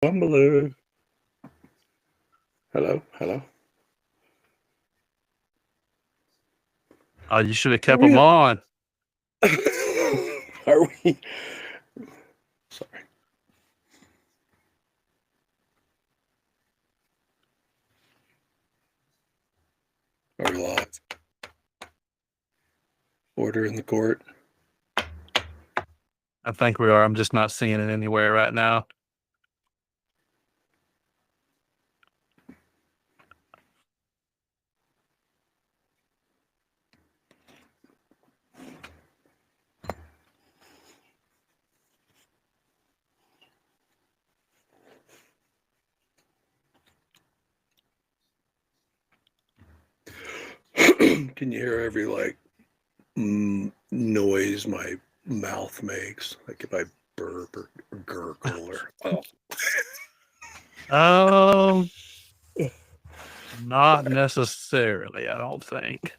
Bumbaloo. Hello, hello. Oh, you should have Are kept them on. Are we? Sorry. Are we live? Order in the court. I think we are. I'm just not seeing it anywhere right now. Can you hear every noise my mouth makes? Like if I burp or gurgle or Um, not necessarily. I don't think.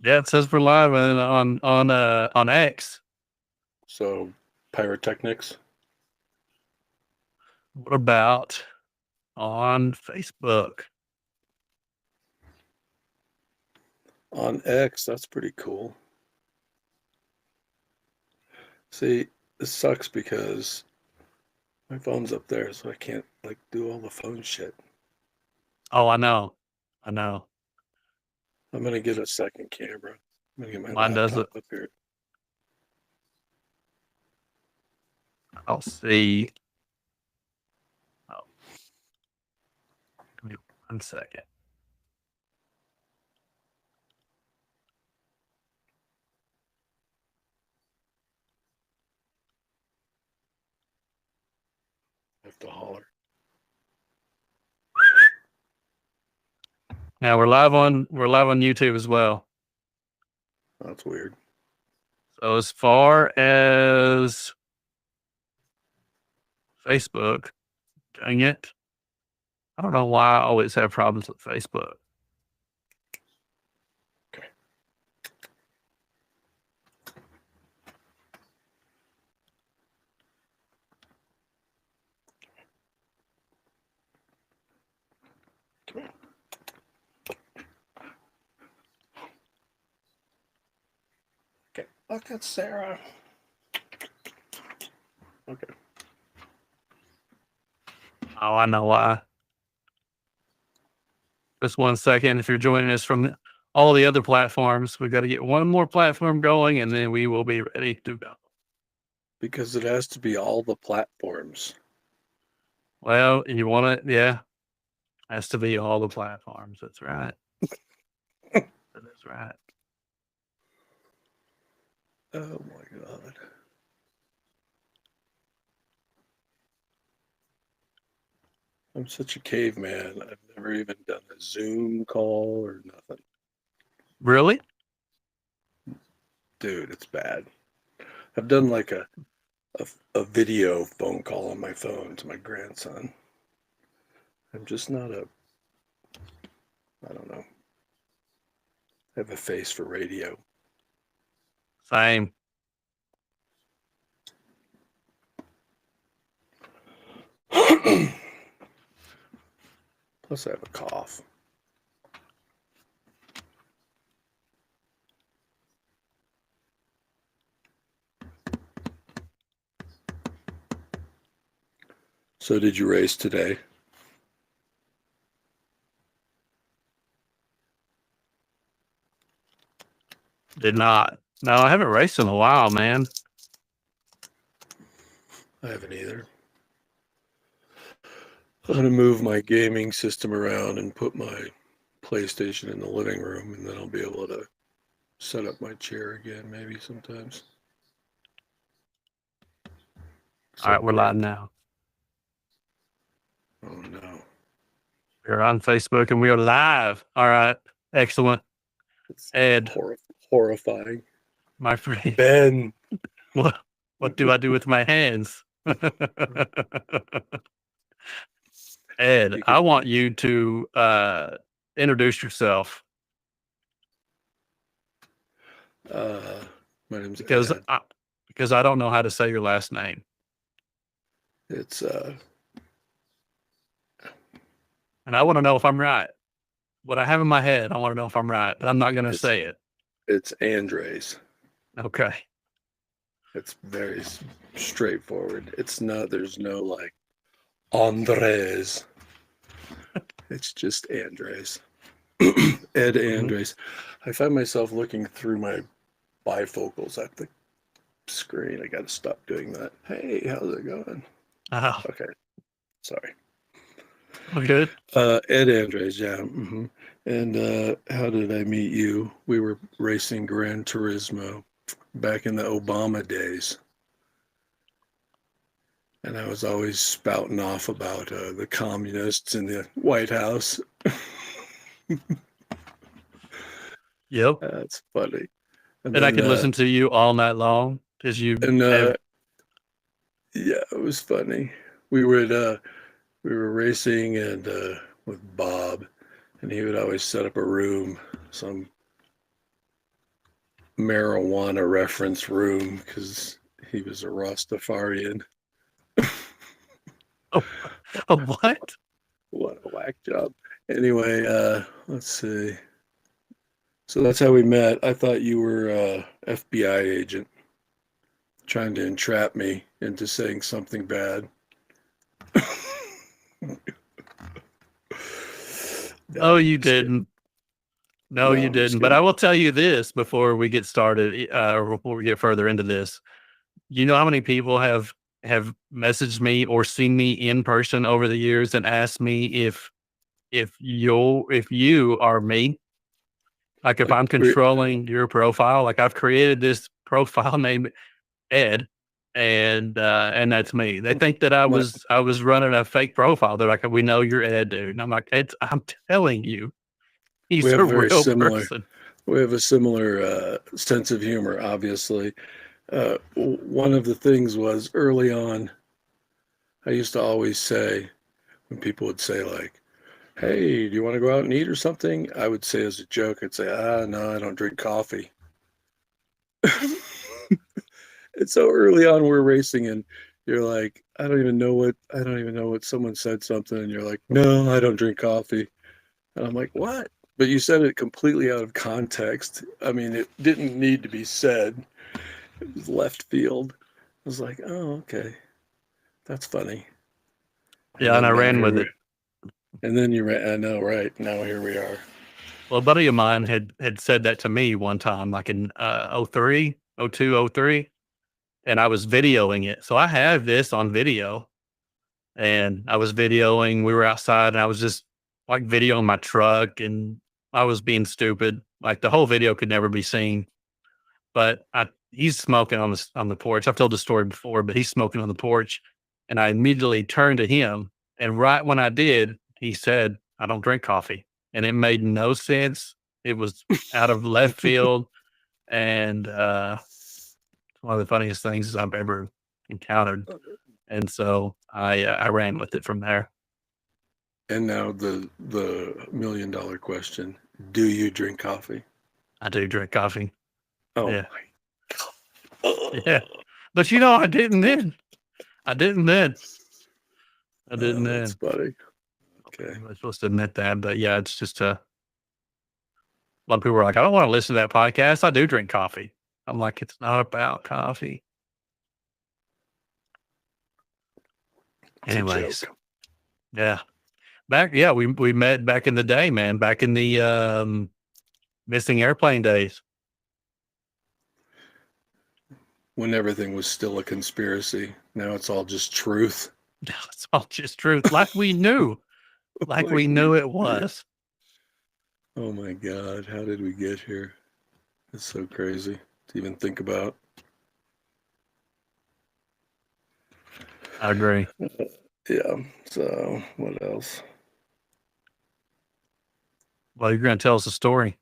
Yeah, it says we're live on X. So pyrotechnics. What about on Facebook? On X, that's pretty cool. See, this sucks because my phone's up there, so I can't do all the phone shit. Oh, I know. I know. I'm gonna get a second camera. I'm gonna get my Mine does it. laptop up here. I'll see. Oh, give me 1 second. I have to holler. Yeah, we're live on YouTube as well. That's weird. So as far as Facebook, dang it. I don't know why I always have problems with Facebook. Okay. Come here. Okay. Look at Sarah. Okay. Oh, I know why. Just 1 second. If you're joining us from all the other platforms, we've got to get one more platform going and then we will be ready to go. Because it has to be all the platforms. Well, you want it? Yeah. Has to be all the platforms. That's right. That is right. Oh my God. I'm such a caveman. I've never even done a Zoom call or nothing. Really? Dude, it's bad. I've done like a video phone call on my phone to my grandson. I'm just not I don't know. I have a face for radio. Same. Plus I have a cough. So did you race today? Did not. No, I haven't raced in a while, man. I haven't either. I'm going to move my gaming system around and put my PlayStation in the living room, and then I'll be able to set up my chair again maybe sometimes. All right, we're live now. Oh no. We're on Facebook and we are live. All right. Excellent. It's Ed. Horrifying. My friend. Ben. What do I do with my hands? Ed, You I could, want you to introduce yourself uh, my name's because Ed. I don't know how to say your last name, It's and I want to know if I'm right. What I have in my head, I want to know if I'm right, but I'm not going to it's say it. it's Andres. Okay. It's very straightforward. It's not. There's no like Andres. It's just Andres. Ed Mhm. Andres. I find myself looking through my bifocals at the screen. I got to stop doing that. Hey, how's it going? Oh, Okay, sorry. good. Ed Andres, yeah. And how did I meet you? We were racing Gran Turismo back in the Obama days. And I was always spouting off about the communists in the White House. Yep. That's funny. And And I then, could listen to you all night long because you and have. yeah, it was funny. We were racing and with Bob, and he would always set up a room, some marijuana reference room, because he was a Rastafarian. Oh, oh, what? What a whack job. Anyway, let's see. So that's how we met. I thought you were a FBI agent trying to entrap me into saying something bad. No, Oh, I'm you just kidding. didn't. No, No, you I'm just didn't. But I kidding. will tell you this before we get started, or before we get further into this. You know how many people have messaged me or seen me in person over the years and asked me if you are me, like if Like I'm we controlling your profile, like I've created this profile named Ed, and that's me. They think that my I was running a fake profile. They're like, "We know you're Ed, dude." And I'm like, I'm telling you, we he's have a very real similar person." we have a similar sense of humor, obviously. One of the things was early on, I used to always say when people would say like, "Hey, do you want to go out and eat or something?" I would say as a joke, I'd say, "Ah, no, I don't drink coffee." And so early on, we're racing, and you're like, I don't even know what someone said something, and you're like, "No, I don't drink coffee." And I'm like, "What?" But you said it completely out of context. I mean, it didn't need to be said. It was left field. I was like, "Oh, okay, that's funny." And Yeah, and I then ran with it. I know, right? Now here we are. Well, a buddy of mine had said that to me one time, like in '03, '02, '03, and I was videoing it. So I have this on video, and I was videoing. We were outside, and I was just like videoing my truck, and I was being stupid. Like the whole video could never be seen, but he's smoking on the porch. I've told the story before, but he's smoking on the porch, and I immediately turned to him, and right when I did, he said, "I don't drink coffee," and it made no sense. It was out of left field, and one of the funniest things I've ever encountered. And so I ran with it from there. And now the $1 million question: do you drink coffee? I do drink coffee. Oh Yeah. my. Yeah. But you know, I didn't then. I didn't then. I didn't Oh, that's then. funny. Okay. I'm not supposed to admit that, but yeah, it's just a lot of people were like, I don't want to listen to that podcast. I do drink coffee. I'm like, it's not about coffee. It's a Anyways, joke. yeah. Yeah, we met back in the day, man, back in the missing airplane days. When everything was still a conspiracy. Now it's all just truth. It's all just truth. Like we knew. Like Like we we knew it did. was. Oh my God. How did we get here? It's so crazy to even think about. I agree. Yeah. So what else? Well, you're gonna tell us a story.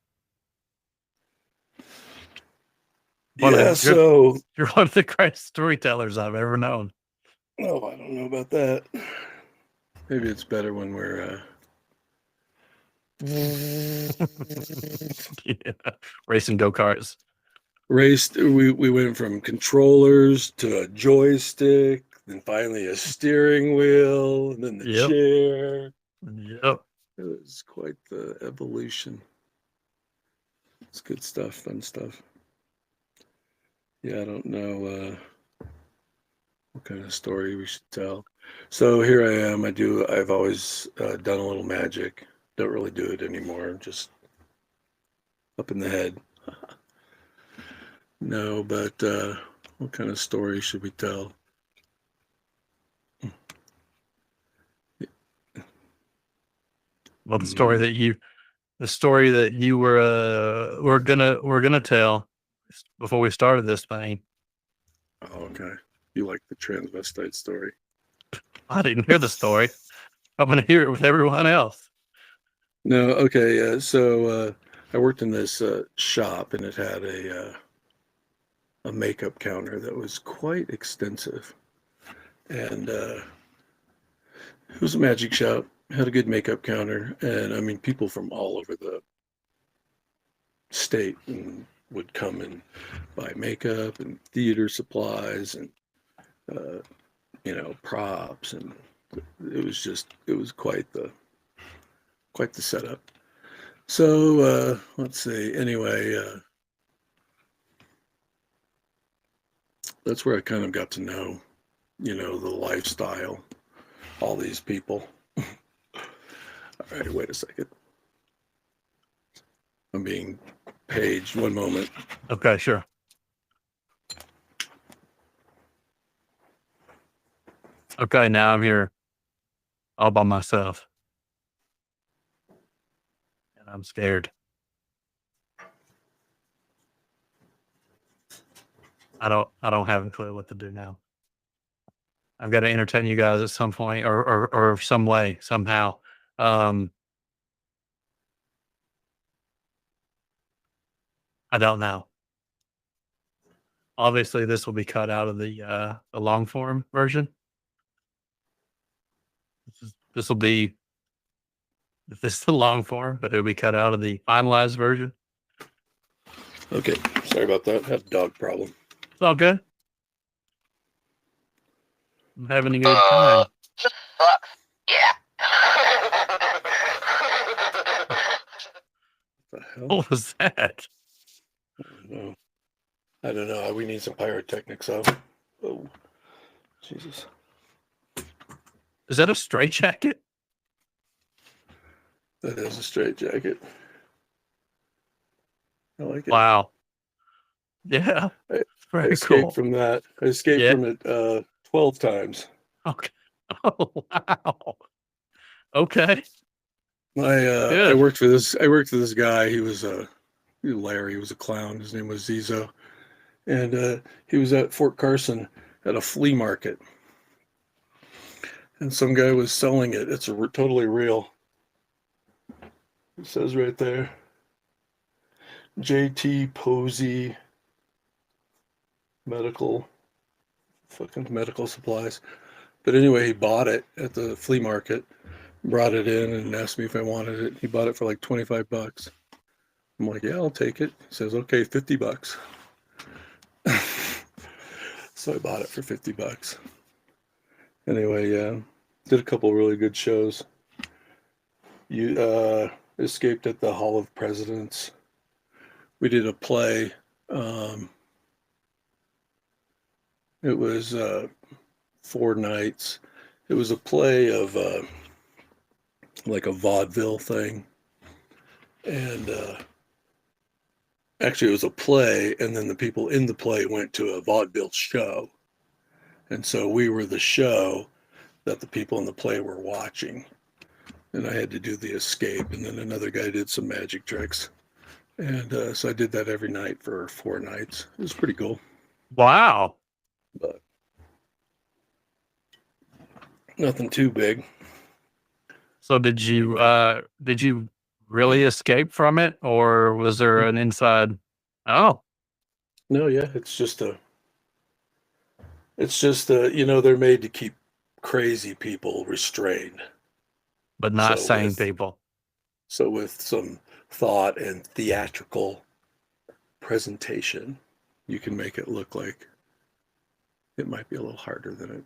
Yeah. You're So, you're one of the greatest storytellers I've ever known. oh, I don't know about that. Maybe it's better when we're Yeah. Racing go-karts. raced. We went from controllers to a joystick, then finally a steering wheel, and then the Yep. chair. Yep. It was quite the evolution. It's good stuff, fun stuff. Yeah, I don't know what kind of story we should tell. So here I am. I've always done a little magic. Don't really do it anymore. Just up in the head. No, but what kind of story should we tell? Well, the story that you were gonna tell before we started this thing. Oh, okay. You like the transvestite story? I didn't hear the story. I'm gonna hear it with everyone else. No, okay. So I worked in this shop, and it had a makeup counter that was quite extensive, and it was a magic shop. Had a good makeup counter, and I mean, people from all over the state and would come and buy makeup and theater supplies and uh, props, and it was quite the setup. So let's see. Anyway, that's where I kind of got to know, the lifestyle, all these people. All right, wait a second. I'm being paged. One moment. Okay, sure. Okay, now I'm here all by myself. And I'm scared. I don't have a clue what to do now. I've got to entertain you guys at some point or some way, somehow. Um I don't know. Obviously this will be cut out of the long form version. This will be this is the long form, but it'll be cut out of the finalized version. Okay, sorry about that. Had a dog problem. It's all good. I'm having a good time. Just sucks. Yeah. What the hell? What was that? No, I don't know. We need some pyrotechnics out. Oh, Jesus. Is that a straight jacket? That is a straight jacket. I like it. Wow. Yeah. I Very escaped cool. from that. I escaped Yeah. from it 12 times. Okay. Oh wow. Okay. I Good. worked for this guy. He was Larry. He was a clown. His name was Zizo, and he was at Fort Carson at a flea market, and some guy was selling it. It's totally real. It says right there, JT Posey Medical, fucking medical supplies. But anyway, he bought it at the flea market, brought it in, and asked me if I wanted it. He bought it for like $25. I'm like, yeah, I'll take it. He says, okay, $50. So I bought it for $50. Anyway, yeah, did a couple really good shows. You escaped at the Hall of Presidents. We did a play. It was 4 nights. It was a play of like a vaudeville thing, and actually it was a play, and then the people in the play went to a vaudeville show, and so we were the show that the people in the play were watching, and I had to do the escape, and then another guy did some magic tricks, and so I did that every night for 4 nights. It was pretty cool, Wow. but nothing too big. So did you really escape from it, or was there an inside? Oh, No, yeah, it's just they're made to keep crazy people restrained. but not So sane with- people. So with some thought and theatrical presentation, you can make it look like it might be a little harder than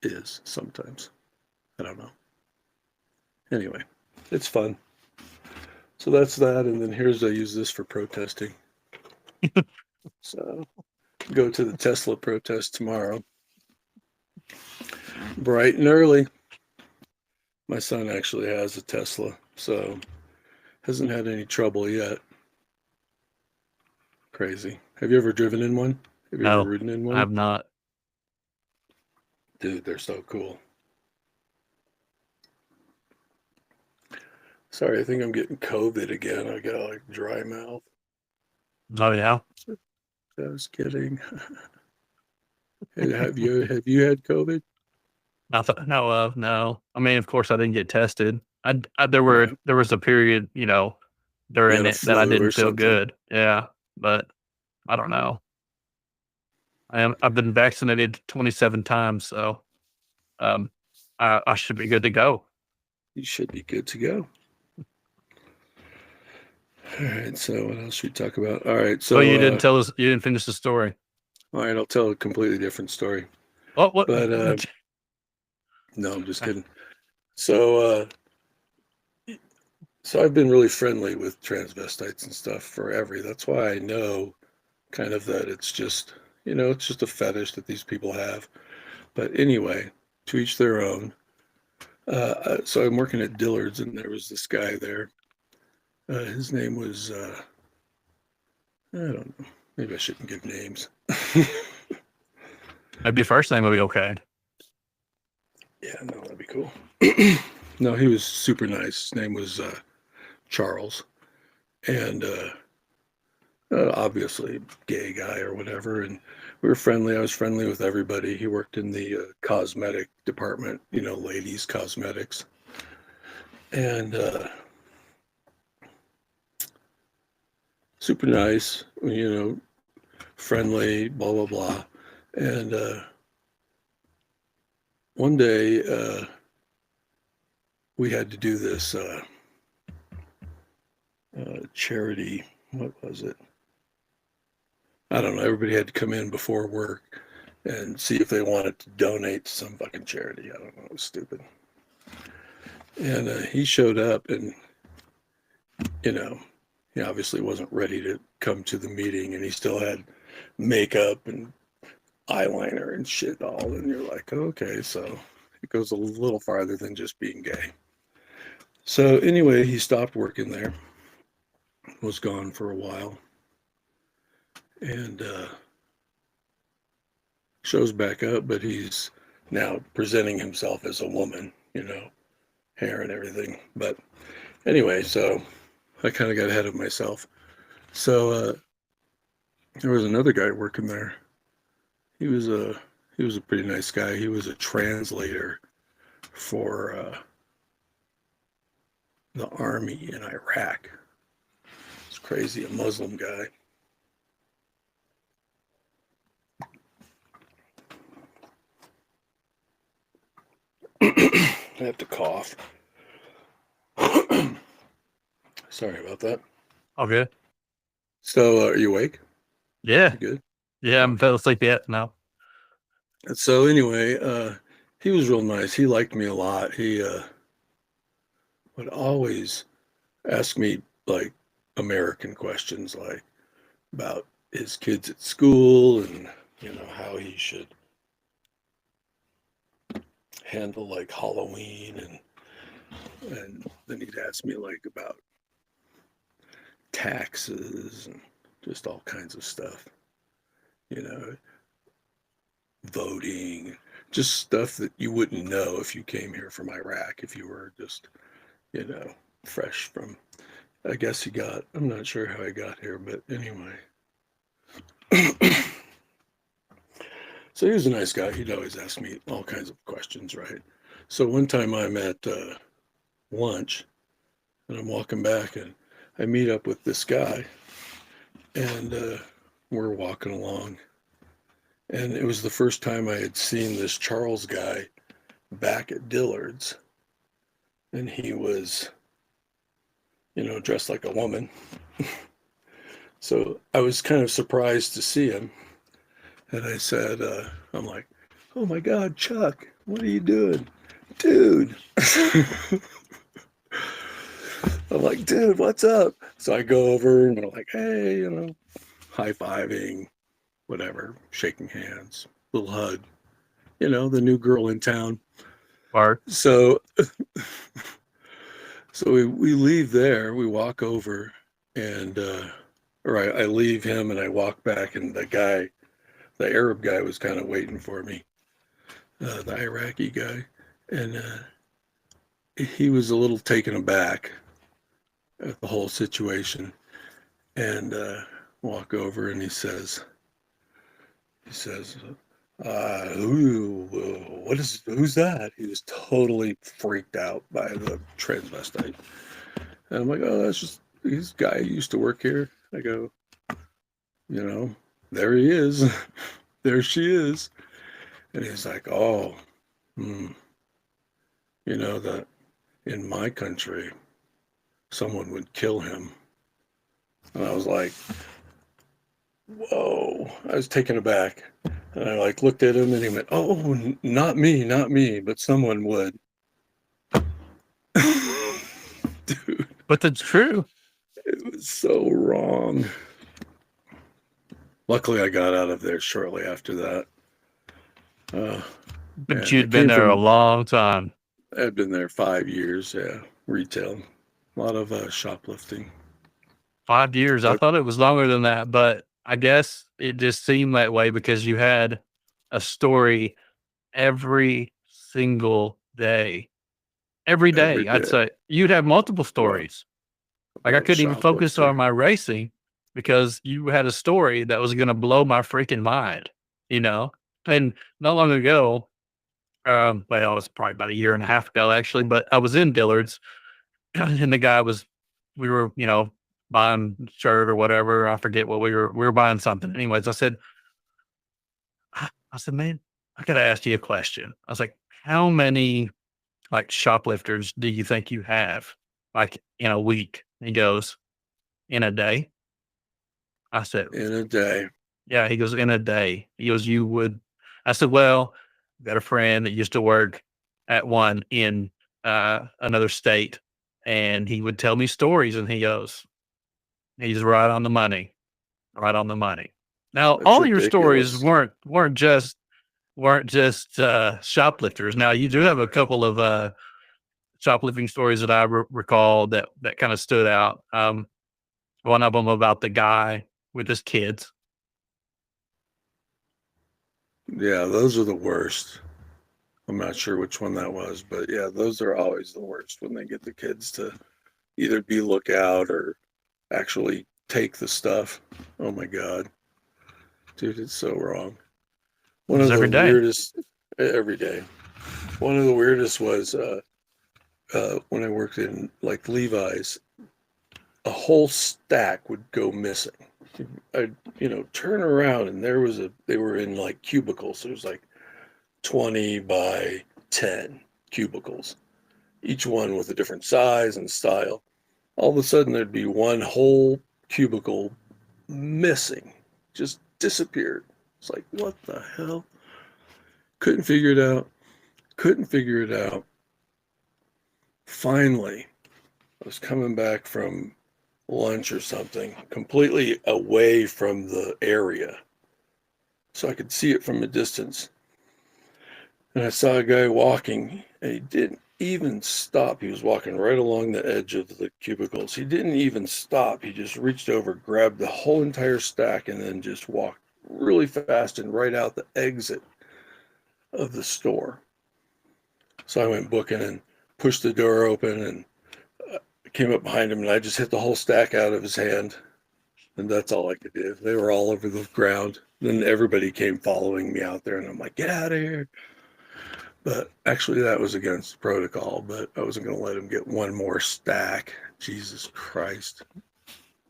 it is sometimes. I don't know. Anyway, it's fun. So that's that. And then I use this for protesting. So go to the Tesla protest tomorrow. Bright and early. My son actually has a Tesla, so hasn't had any trouble yet. Crazy. Have you ever driven in one? Have you ever No, ridden in one? I have not. Dude, they're so cool. Sorry, I think I'm getting COVID again. I got like dry mouth. Oh yeah. I was kidding. Hey, have you had COVID? Nothing. No. No. I mean, of course, I didn't get tested. There Yeah. was a period, You during had a it that I flu or didn't feel something? good. Yeah, but I don't know. I've been vaccinated 27 times, so um, I should be good to go. You should be good to go. All right. So what else should we talk about? All right. So Well, you didn't tell us. You didn't finish the story. all right, I'll tell a completely different story. What? But no, I'm just kidding. So so I've been really friendly with transvestites and stuff forever. That's why I know kind of that it's just, it's just a fetish that these people have. But anyway, to each their own. So I'm working at Dillard's, and there was this guy there. His name was, I don't know. Maybe I shouldn't give names. Maybe first name will be okay. Yeah, no, that'd be cool. No, he was super nice. His name was Charles, and obviously gay guy or whatever. And we were friendly. I was friendly with everybody. He worked in the cosmetic department, ladies' cosmetics, and super nice. Friendly, blah blah blah. And one day we had to do this charity. What was it? I don't know. Everybody had to come in before work and see if they wanted to donate to some fucking charity. I don't know. It was stupid. And he showed up, and he obviously wasn't ready to come to the meeting, and he still had makeup and eyeliner and shit all. And you're like, okay, so it goes a little farther than just being gay. So anyway, he stopped working there, was gone for a while, and shows back up, but he's now presenting himself as a woman, hair and everything. But anyway, so I kind of got ahead of myself. So there was another guy working there. He was a pretty nice guy. He was a translator for the army in Iraq. It's crazy, a Muslim guy. I have to cough. Sorry about that. All good. So, are you awake? Yeah. You good? Yeah. I'm fell asleep yet. No. And so anyway, he was real nice. He liked me a lot. He would always ask me like American questions, like about his kids at school and how he should handle like Halloween, and then he'd ask me like about taxes and just all kinds of stuff, voting, just stuff that you wouldn't know if you came here from Iraq, if you were just, fresh from, I guess I'm not sure how I got here, but anyway. So he was a nice guy. He'd always ask me all kinds of questions, right? So one time I'm at lunch, and I'm walking back, and I meet up with this guy, and we're walking along. And it was the first time I had seen this Charles guy back at Dillard's. and he was, dressed like a woman. So I was kind of surprised to see him. And I said, I'm like, oh my God, Chuck, what are you doing? Dude. I'm like, dude, what's up? So I go over and I'm like, hey, high-fiving, whatever, shaking hands, little hug, the new girl in town. Or So we leave there, we walk over, and or I leave him and I walk back, and the Arab guy was kind of waiting for me, the Iraqi guy, and he was a little taken aback at the whole situation, and walk over and he says, who's that? He was totally freaked out by the transvestite. And I'm like, oh, that's just this guy who used to work here. I go, there he is. There she is. And he's like, oh, that in my country, someone would kill him. And I was like, whoa, I was taken aback. And I looked at him and he went, oh, not me, but someone would. Dude, but it's true. it was so wrong. Luckily, I got out of there shortly after that. But Yeah, you'd it been came there a from- long time. I'd been there 5 years, yeah, retail. A lot of shoplifting. 5 years. I But- thought it was longer than that, but I guess it just seemed that way because you had a story every single day. Every day, Every I'd day. say you'd have multiple stories. Like I about couldn't even focus shoplifting. on my racing because you had a story that was going to blow my freaking mind, And not long ago, well, it was probably about a year and a half ago, actually, but I was in Dillard's and the guy we were, buying shirt or whatever. I forget what we were buying something. Anyways, I said, man, I gotta ask you a question. I was like, how many like shoplifters do you think you have like in a week? He goes, in a day. I said, In a day. yeah. He goes, in a day. He goes, you would. I said, well, got a friend that used to work at one in another state, and he would tell me stories, and he goes, he's right on the money, right on the money. Now, That's all your stories ridiculous. weren't just shoplifters. Now, you do have a couple of shoplifting stories that I recall that kind of stood out. One of them about the guy with his kids. Yeah, those are the worst. I'm not sure which one that was, but yeah, those are always the worst when they get the kids to either be lookout or actually take the stuff. Oh my God. Dude, it's so wrong. One It's of the every day. weirdest every day. One of the weirdest was when I worked in Levi's, a whole stack would go missing. I'd, turn around and they were in cubicles. There was 20 by 10 cubicles, each one with a different size and style. All of a sudden, there'd be one whole cubicle missing, just disappeared. It's like, what the hell? Couldn't figure it out. Couldn't figure it out. Finally, I was coming back from lunch or something, completely away from the area, so I could see it from a distance. And I saw a guy walking, and he didn't even stop. He was walking right along the edge of the cubicles. He didn't even stop. He just reached over, grabbed the whole entire stack, and then just walked really fast and right out the exit of the store. So I went booking and pushed the door open and came up behind him, and I just hit the whole stack out of his hand. And that's all I could do. They were all over the ground. Then everybody came following me out there, and I'm like, get out of here. But actually, that was against protocol, but I wasn't going to let him get one more stack. Jesus Christ.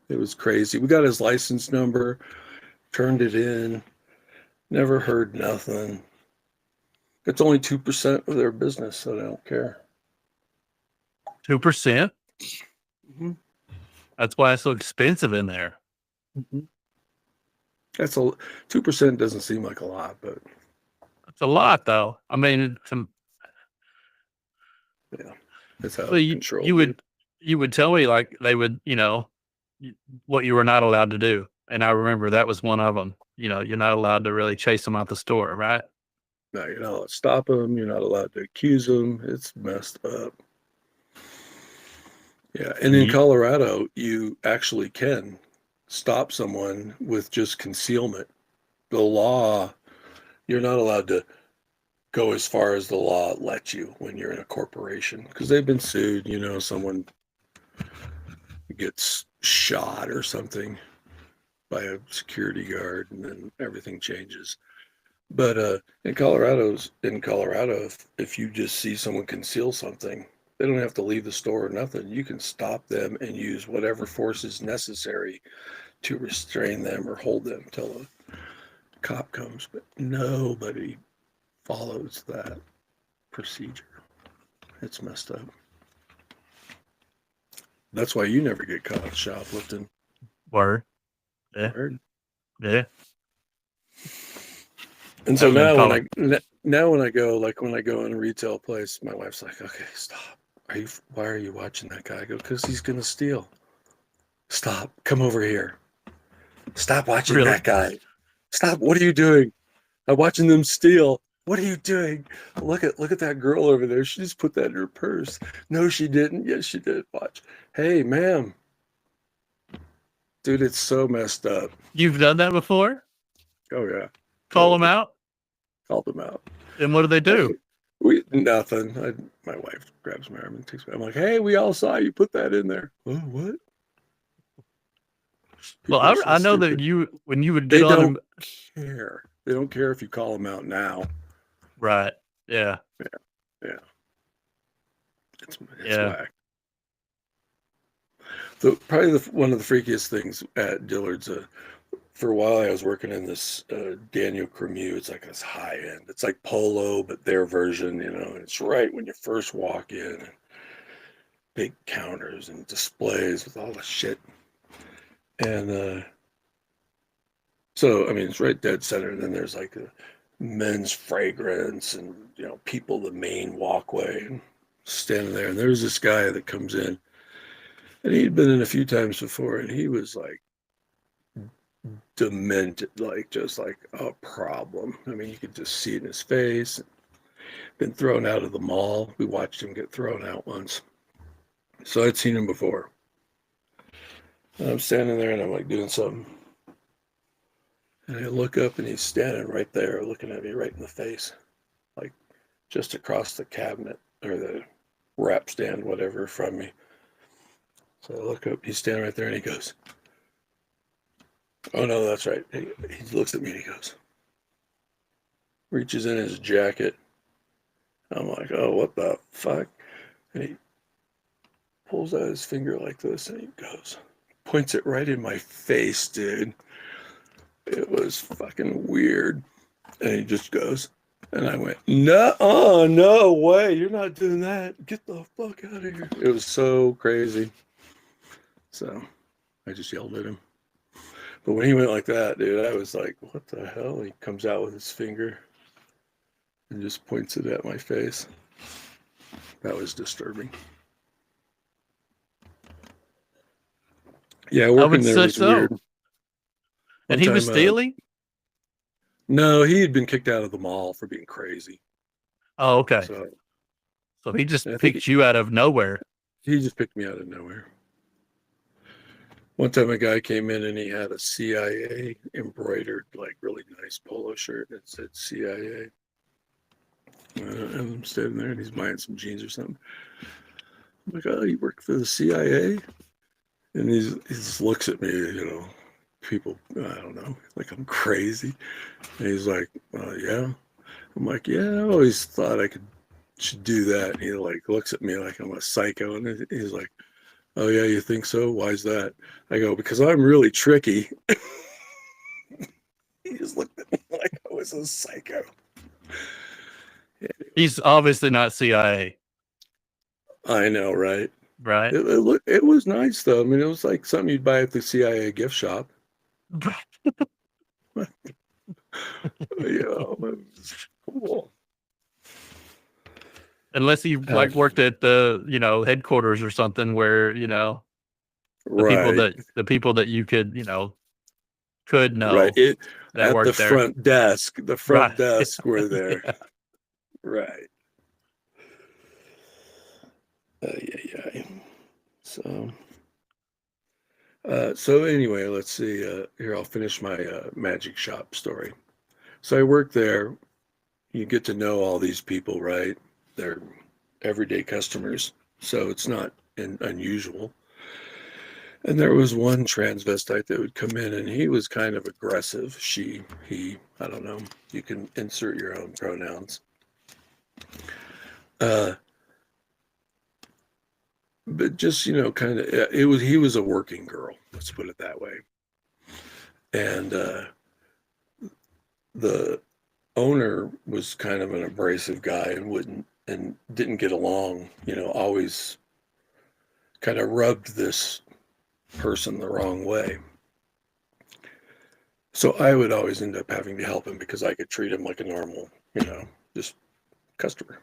It was crazy. We got his license number, turned it in, never heard nothing. It's only 2% of their business, so they don't care. 2%. Mhm. That's why it's so expensive in there. Mhm. That's 2% doesn't seem like a lot, but It's a lot, though. I mean, yeah, that's how well, controlled. you would tell me like they would, what you were not allowed to do, and I remember that was one of them. You're not allowed to really chase them out the store, right? No, you're not allowed to stop them. You're not allowed to accuse them. It's messed up. Yeah, and in Ye- Colorado, you actually can stop someone with just concealment. The law, you're not allowed to go as far as the law lets you when you're in a corporation because they've been sued. Someone gets shot or something by a security guard, and then everything changes. But in Colorado, if you just see someone conceal something, they don't have to leave the store or nothing. You can stop them and use whatever force is necessary to restrain them or hold them till a cop comes. But nobody follows that procedure. It's messed up. That's why you never get caught shoplifting. Word. Yeah. Word. Yeah. And so Haven't been when I go in a retail place, my wife's like, "Okay, stop. Why are you watching that guy?" I go, "Because he's gonna steal. Stop. Come over here. Stop watching Really? that guy. Stop. What are you doing? I'm watching them steal. What are you doing? Look at that girl over there. She just put that in her purse. No, she didn't. Yes, she did. Watch. Hey, ma'am. Dude, it's so messed up. You've done that before? Oh yeah. Call them out? Called them out. And what do they do? Nothing. My wife grabs my arm and takes me. I'm like, "Hey, we all saw you put that in there." Oh, what? Well, People are so I know that stupid. when you would They get on don't them, care. They don't care if you call them out now. right? Yeah. Yeah, it's Yeah. whack. Probably one of the freakiest things at Dillard's. For a while, I was working in this Daniel Cremieux. It's like this high end. It's like Polo, but their version. And it's right when you first walk in. And big counters and displays with all the shit. And so, I mean, it's right dead center. And then there's like a men's fragrance and, people, the main walkway, and standing there. And there's this guy that comes in, and he'd been in a few times before, and he was like demented, like just like a problem. I mean, you could just see it in his face. Been thrown out of the mall. We watched him get thrown out once. So I'd seen him before. And I'm standing there and I'm like doing something. And I look up and he's standing right there looking at me right in the face, like just across the cabinet or the wrap stand, whatever, from me. So I look up, he's standing right there and he goes, "Oh no, that's right." He looks at me and he goes, reaches in his jacket. I'm like, "Oh, what the fuck?" And he pulls out his finger like this and he goes, points it right in my face, dude. It was fucking weird. And he just goes, and I went, no way, you're not doing that. Get the fuck out of here. It was so crazy. So I just yelled at him. But when he went like that, dude, I was like, what the hell? He comes out with his finger and just points it at my face. That was disturbing. Yeah, I working would there say was so. weird. And One he was time, stealing? No, he had been kicked out of the mall for being crazy. Oh, okay. So he just I think picked you out of nowhere. he just picked me out of nowhere. One time a guy came in and he had a CIA embroidered, like really nice polo shirt that said CIA. And I'm standing there and he's buying some jeans or something. I'm like, "Oh, you work for the CIA?" And he just looks at me, people, I don't know, like I'm crazy. And he's like, "Yeah." I'm like, "Yeah, I always thought should do that." And he like looks at me like I'm a psycho. And he's like, "Oh yeah, you think so? Why's that?" I go, "Because I'm really tricky." He just looked at me like I was a psycho. He's obviously not CIA. I know, right? right? It was nice though. I mean, it was like something you'd buy at the CIA gift shop. It was cool. Unless you like worked at the, headquarters or something where, Right, the people that you could, could right. know It that at the worked there. front desk. The front Right. desk were there. Yeah. Right. Yeah, yeah. So, so anyway, let's see. Here, I'll finish my magic shop story. So I work there. You get to know all these people, right? They're everyday customers, so it's not unusual. And there was one transvestite that would come in, and he was kind of aggressive. She, he, I don't know. You can insert your own pronouns. Uh, but just kind of, it was he was a working girl. Let's put it that way. And the owner was kind of an abrasive guy and wouldn't and didn't get along. Always kind of rubbed this person the wrong way. So I would always end up having to help him because I could treat him like a normal, just customer.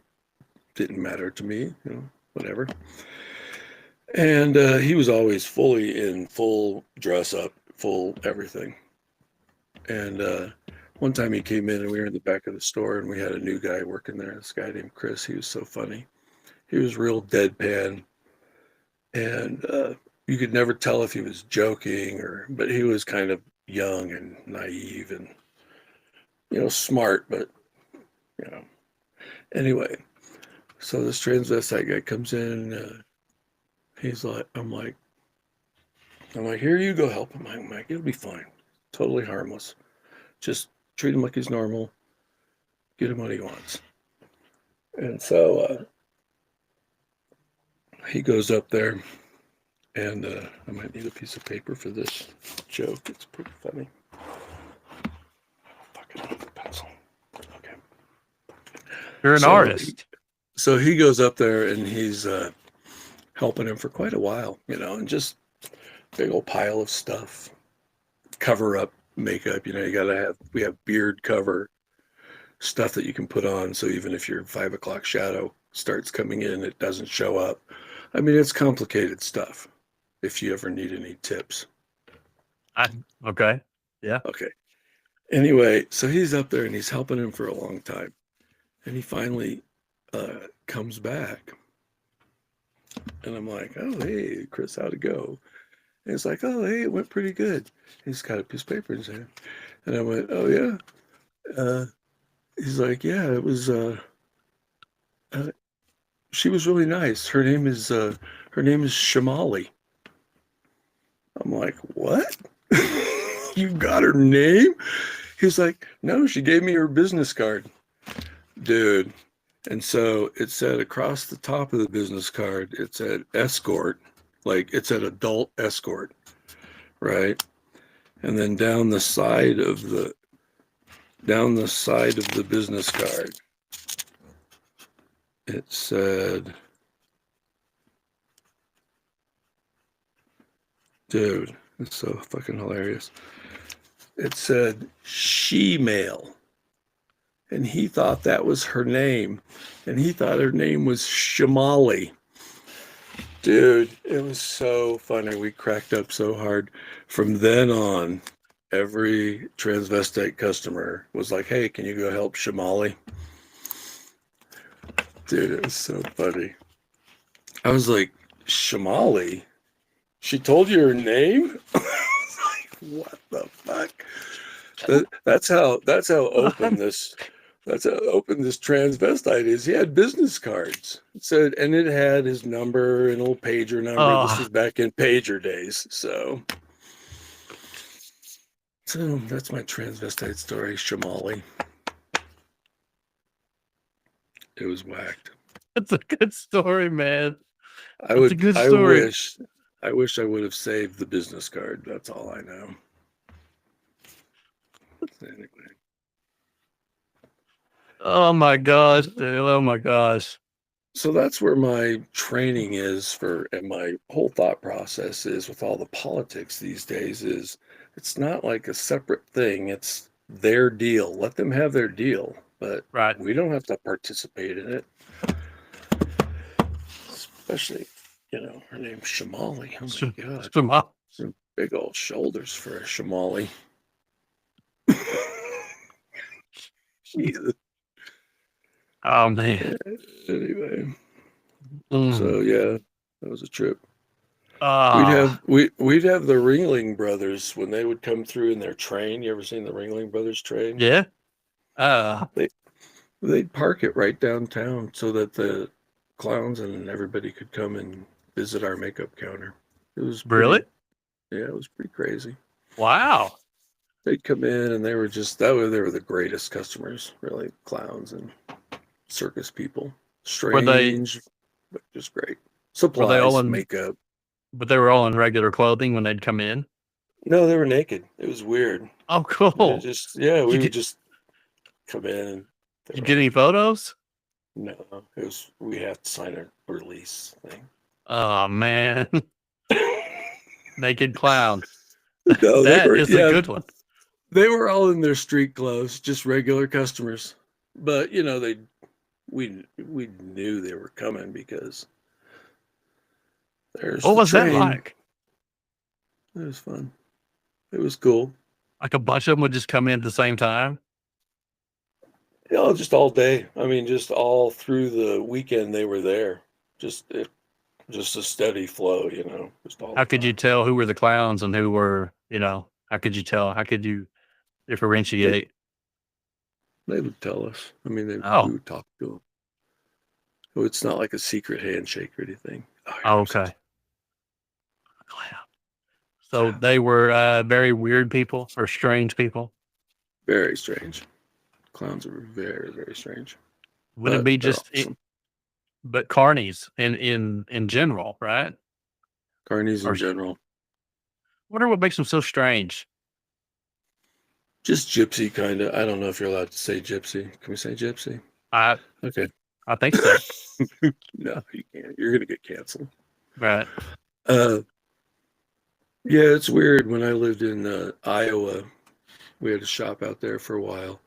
Didn't matter to me, whatever. And he was always fully in full dress up, full everything. And one time he came in and we were in the back of the store and we had a new guy working there. This guy named Chris. He was so funny. He was real deadpan. And you could never tell if he was joking but he was kind of young and naive and, smart, but, anyway. So this transvestite guy comes in, he's like, I'm like, here you go, help him. I'm like, it'll be fine. Totally harmless. Just treat him like he's normal. Get him what he wants. And so he goes up there, and I might need a piece of paper for this joke. It's pretty funny. Fucking pencil. Okay. You're an artist. So he goes up there and he's helping him for quite a while, and just big old pile of stuff, cover up makeup. We have beard cover stuff that you can put on. So even if your 5 o'clock shadow starts coming in, it doesn't show up. I mean, it's complicated stuff. If you ever need any tips. Okay. Yeah. Okay. Anyway, so he's up there and he's helping him for a long time. And he finally comes back. And I'm like, oh, hey, Chris, how'd it go? And he's like, oh, hey, it went pretty good. He's got a piece of paper in his hand. And I went, oh, yeah? He's like, yeah, it was, she was really nice. Her name is Shamali. I'm like, what? You got her name? He's like, no, she gave me her business card. Dude. And so it said across the top of the business card, it said escort, like it said adult escort, right? And then down the side of the business card, it said, dude, it's so fucking hilarious. It said she-male. And he thought that was her name. And he thought her name was Shamali. Dude, it was so funny. We cracked up so hard. From then on, every transvestite customer was like, hey, can you go help Shamali? Dude, it was so funny. I was like, Shamali? She told you her name? I was like, what the fuck? That's how open this transvestite is. He had business cards. It said, and it had his number and a little pager number. Oh. This was back in pager days. So that's my transvestite story, Shamali. It was whacked. That's a good story, man. I That's a good story. I wish I would have saved the business card. That's all I know. Anyway. Oh my gosh, dude. Oh my gosh. So that's where my training is for, and my whole thought process is with all the politics these days is it's not like a separate thing. It's their deal. Let them have their deal, but Right. we don't have to participate in it. Especially, her name's Shamali. Oh my God. Jamal. Some big old shoulders for a Shamali. Jesus. Oh man. Anyway, Mm. so yeah, that was a trip. Ah, We'd have the Ringling Brothers when they would come through in their train. You ever seen the Ringling Brothers train? yeah. They'd park it right downtown so that the clowns and everybody could come and visit our makeup counter. It was Really? it was pretty crazy. Wow. They'd come in and they were they were the greatest customers, really, clowns and circus people. Were they Strange, but just great. were they all Supplies, in makeup. but they were all in regular clothing when they'd come in? No, they were naked. It was weird. Oh, cool. We would get just come in and they you were get any photos? no, we have to sign a release thing. Oh man. Naked clowns. No, That is a good one. they were all in their street clothes, just regular customers. But we knew they were coming because there's What the was that train. like? It was fun. It was cool. Like a bunch of them would just come in at the same time? Just all day. I mean, just all through the weekend they were there. Just a steady flow, just all How the could you time. tell who were the clowns and who were, how could you tell? How could you differentiate? They would tell us. I mean, we Oh, would talk to them. So it's not like a secret handshake or anything. Oh, oh, you're okay. Clown. So they were very weird people or strange people. very strange. Clowns are very, very strange. Would it But be they're just awesome. but carnies in general, right? Carnies Or in general. wonder what makes them so strange. Just gypsy kind of. I don't know if you're allowed to say gypsy. Can we say gypsy? I Okay. I think so. No, you can't. You're gonna get canceled. Right. Uh, yeah, it's weird. When I lived in Iowa, we had a shop out there for a while.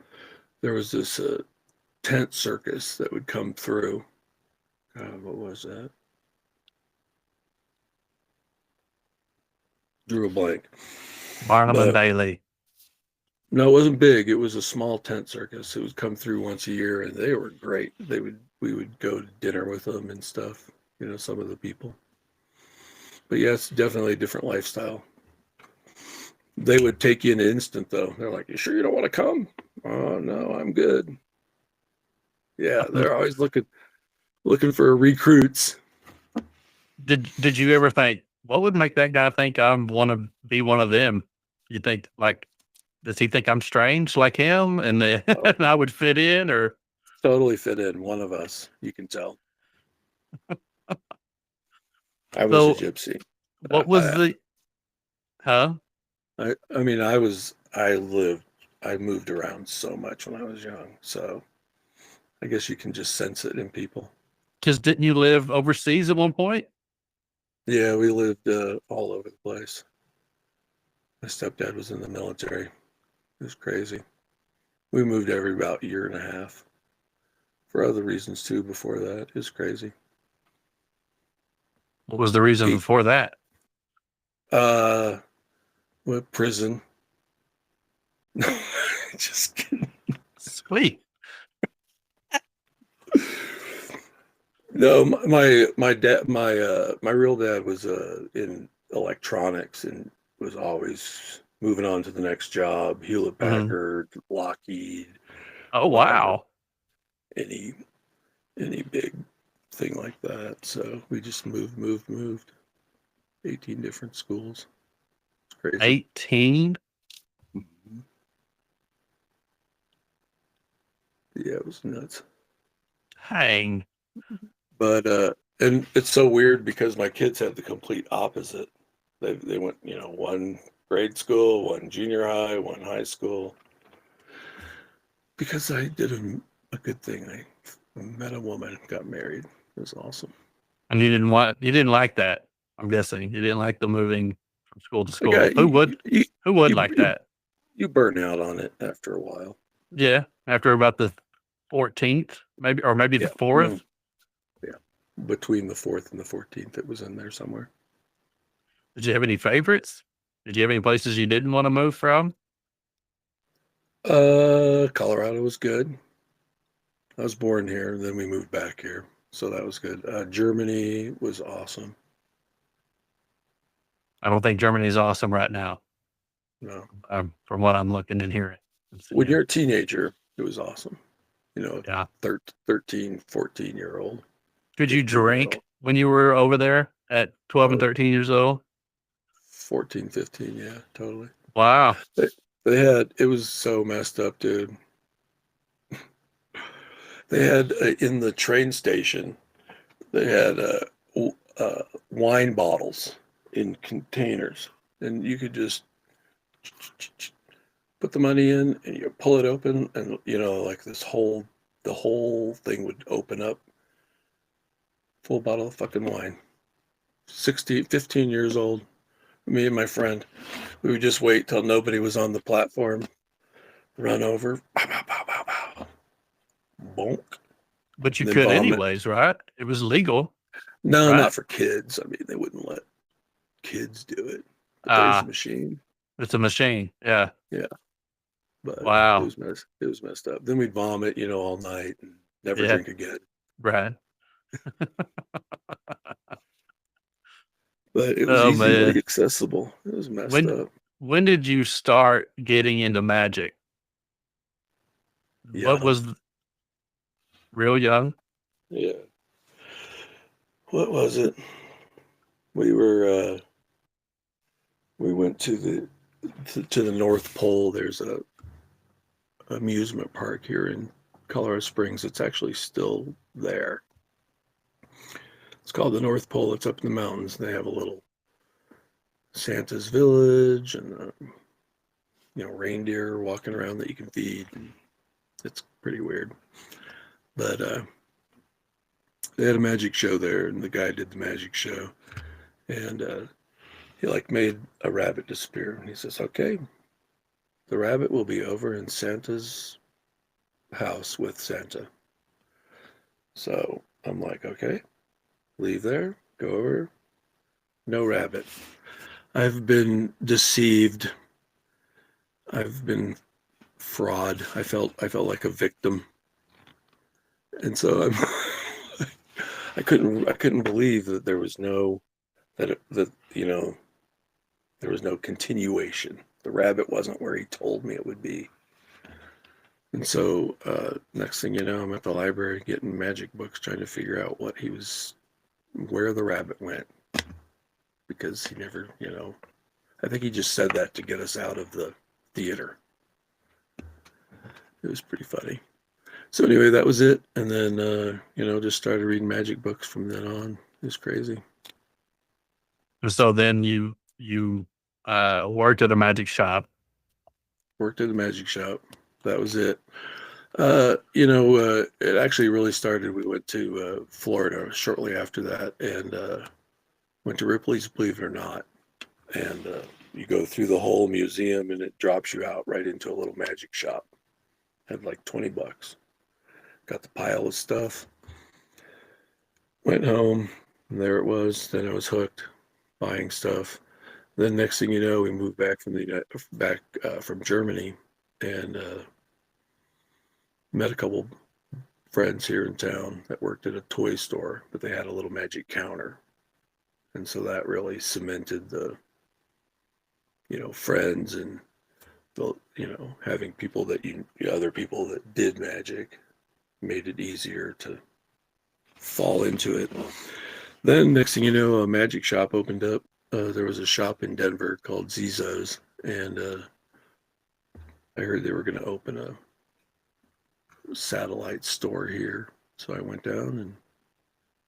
There was this tent circus that would come through. What was that? Drew a blank. Barnum and But Bailey. no, it wasn't big. It was a small tent circus. It would come through once a year, and they were great. We would go to dinner with them and stuff. Some of the people. But yeah, it's definitely a different lifestyle. They would take you in an instant, though. They're like, "You sure you don't want to come?" "Oh no, I'm good." Yeah, they're always looking for recruits. Did you ever think what would make that guy think I want to be one of them? You think like does he think I'm strange like him and then Oh, and I would fit in or totally fit in. One of us, you can tell. I was a so gypsy. what was I, the huh? I mean, I moved around so much when I was young. So I guess you can just sense it in people. Because didn't you live overseas at one point? Yeah, we lived all over the place. My stepdad was in the military. It was crazy. We moved every about year and a half for other reasons too before that. It was crazy. What was the reason He, before that? what prison? Just kidding. Sweet. No, my dad, my real dad was in electronics and was always moving on to the next job. Hewlett Mhm. Packard, Lockheed, Oh whatever, wow. any big thing like that. So we just moved. 18 different schools. It's crazy. 18? Mhm. Yeah, it was nuts. Dang. But and it's so weird because my kids had the complete opposite. They went, one grade school, one junior high, one high school. Because I did a good thing. I met a woman, got married. It was awesome. And you didn't like that. I'm guessing you didn't like the moving from school to I got school. Who would? Who would you, like you, that? you burn out on it after a while. Yeah, after about the 14th, maybe, or maybe the Yeah. 4th. Yeah. Between the 4th and the 14th, it was in there somewhere. Did you have any favorites? Did you have any places you didn't want to move from? Colorado was good. I was born here, then we moved back here, so that was good. Germany was awesome. I don't think Germany's awesome right now, No, from what I'm looking and hearing. when you're a teenager, it was awesome. You know, Yeah. 13, 14-year-old. Could you 15-year-old. drink when you were over there at 12 and 13 years old? 14, 15, yeah, totally. Wow. They had, it was so messed up, dude. They had in the train station, they had wine bottles in containers, and you could just put the money in and you pull it open, and like the whole thing would open up. Full bottle of fucking wine. 15 years old. Me and my friend, we would just wait till nobody was on the platform, run over, pow, pow, pow, pow, pow. Bonk. But you Then could vomit. anyways, right? It was legal. No, Right. not for kids. I mean, they wouldn't let kids do it. But there's a machine. It's a machine. Yeah. But Wow. it was messed up. Then we'd vomit, all night and never Yeah. drink again. Right. But it was Oh, easy, man. like accessible. It was messed up. When did you start getting into magic? Yeah. What was real young? Yeah. What was it? We went to the North Pole. There's a amusement park here in Colorado Springs. It's actually still there. It's called the North Pole. It's up in the mountains. They have a little Santa's village and reindeer walking around that you can feed. It's pretty weird. But they had a magic show there, and the guy did the magic show, and he made a rabbit disappear. And he says, "Okay, the rabbit will be over in Santa's house with Santa." So I'm like, okay, leave there, go over. No rabbit. I've been deceived. I've been fraud. I felt like a victim. And so I couldn't believe that there was no there was no continuation. The rabbit wasn't where he told me it would be. And so next thing you know, I'm at the library getting magic books, trying to figure out where the rabbit went. Because he never, I think he just said that to get us out of the theater. It was pretty funny. So anyway, that was it. And then, just started reading magic books from then on. It was crazy. So then you worked at a magic shop. Worked at a magic shop. That was it. It actually really started. We went to Florida shortly after that, and went to Ripley's, believe it or not. And you go through the whole museum, and it drops you out right into a little magic shop. Had like $20. Got the pile of stuff. Went home, and there it was. Then I was hooked, buying stuff. Then next thing you know, we moved back from Germany, and met a couple friends here in town that worked at a toy store, but they had a little magic counter. And so that really cemented the, friends and the, having people other people that did magic, made it easier to fall into it. Then next thing you know, a magic shop opened up. There was a shop in Denver called Zizo's, and I heard they were going to open a satellite store here. So I went down, and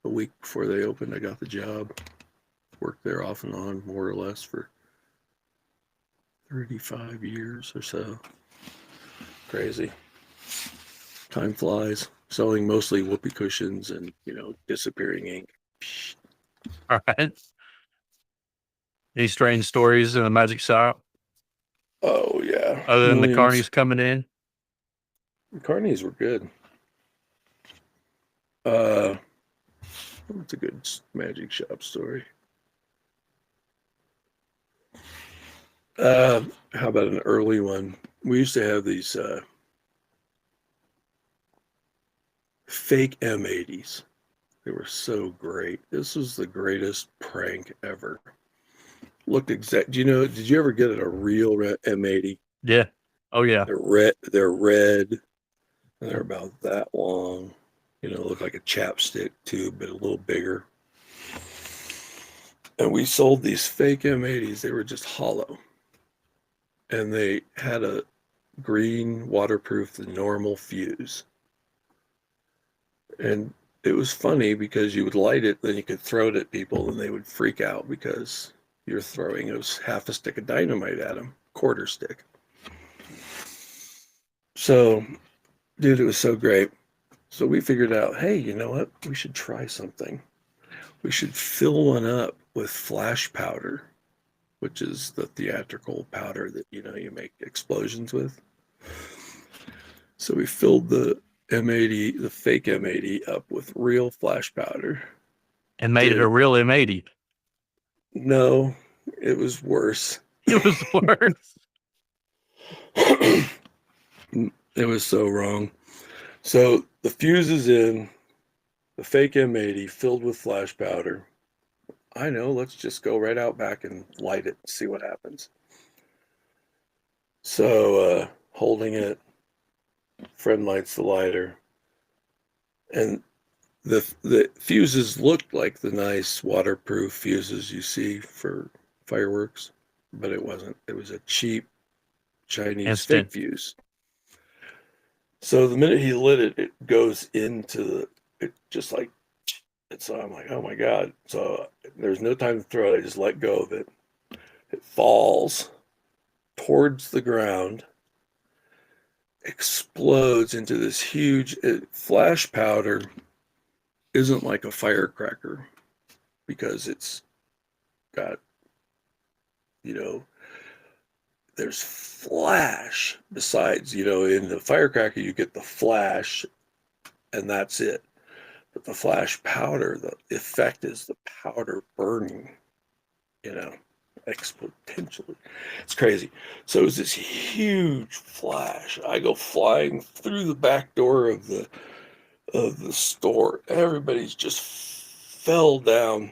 a week before they opened, I got the job. Worked there off and on, more or less, for 35 years or so. Crazy. Time flies. selling mostly whoopee cushions and, disappearing ink. All right. Any strange stories in the magic shop Oh yeah, other than the millions. carnies coming in? The carnies were good. What's a good magic shop story? How about an early one? We used to have these fake M80s. They were so great. This was the greatest prank ever. Looked exact. Did you ever get a real M80? Yeah. Oh yeah. They're red, and they're about that long. Look like a chapstick tube, but a little bigger. And we sold these fake M80s. They were just hollow. And they had a green waterproof the normal fuse. And it was funny because you would light it, then you could throw it at people and they would freak out because you're throwing half a stick of dynamite at them, quarter stick. So, dude, it was so great. So we figured out, hey, you know what? We should try something. We should fill one up with flash powder, which is the theatrical powder that, you make explosions with. So we filled the M80, the fake M80 up with real flash powder. And made it a real M80. No, it was worse. It was worse. It was so wrong. So the fuse is in, the fake M80 filled with flash powder. I know, let's just go right out back and light it and see what happens. So holding it, friend lights the lighter, and the fuses looked like the nice waterproof fuses you see for fireworks, but it wasn't. It was a cheap Chinese fake fuse. So the minute he lit it, it goes into it just like, so I'm like, oh my God. So there's no time to throw it. I just let go of it. It falls towards the ground, explodes into this huge flash powder. Isn't like a firecracker because it's got, there's flash besides, in the firecracker, you get the flash and that's it. But the flash powder, the effect is the powder burning, exponentially. It's crazy. So it was this huge flash. I go flying through the back door of the store. Everybody's just fell down.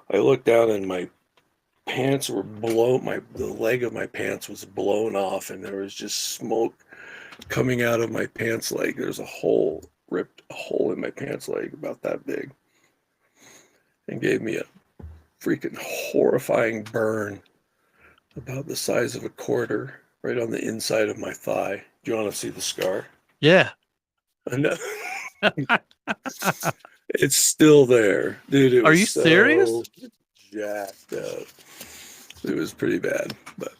I looked down and my pants were blown. The leg of my pants was blown off, and there was just smoke coming out of my pants leg. There's ripped a hole in my pants leg about that big, and gave me a freaking horrifying burn about the size of a quarter right on the inside of my thigh. Do you want to see the scar? Yeah. I know. It's still there, dude. It Are was you so serious? jacked up. It was pretty bad, but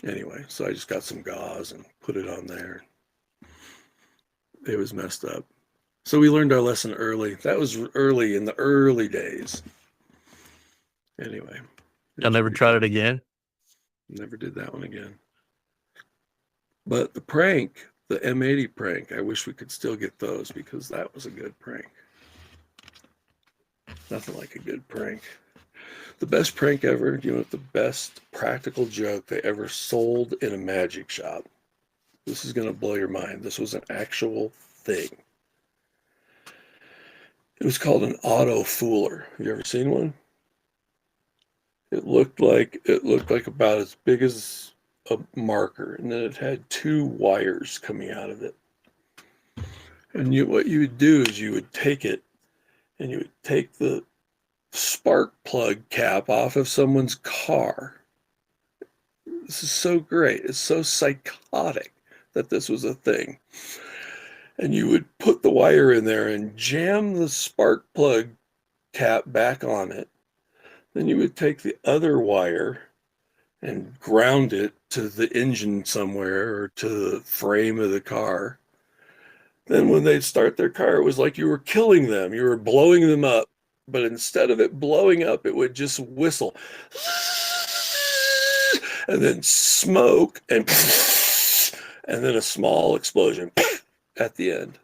anyway, so I just got some gauze and put it on there. It was messed up. So we learned our lesson early. That was early in the early days. Anyway. Y'all never tried it again? Never did that one again. But the prank, the M80 prank, I wish we could still get those because that was a good prank. Nothing like a good prank. The best prank ever, the best practical joke they ever sold in a magic shop. This is going to blow your mind. This was an actual thing. It was called an auto fooler. Have you ever seen one? It looked like about as big as a marker, and then it had two wires coming out of it. And what you would do is you would take it, and you would take the spark plug cap off of someone's car. This is so great. It's so psychotic that this was a thing. And you would put the wire in there and jam the spark plug cap back on it. Then you would take the other wire and ground it to the engine somewhere or to the frame of the car. Then when they'd start their car, it was like you were killing them. You were blowing them up. But instead of it blowing up, it would just whistle. And then smoke and then a small explosion at the end.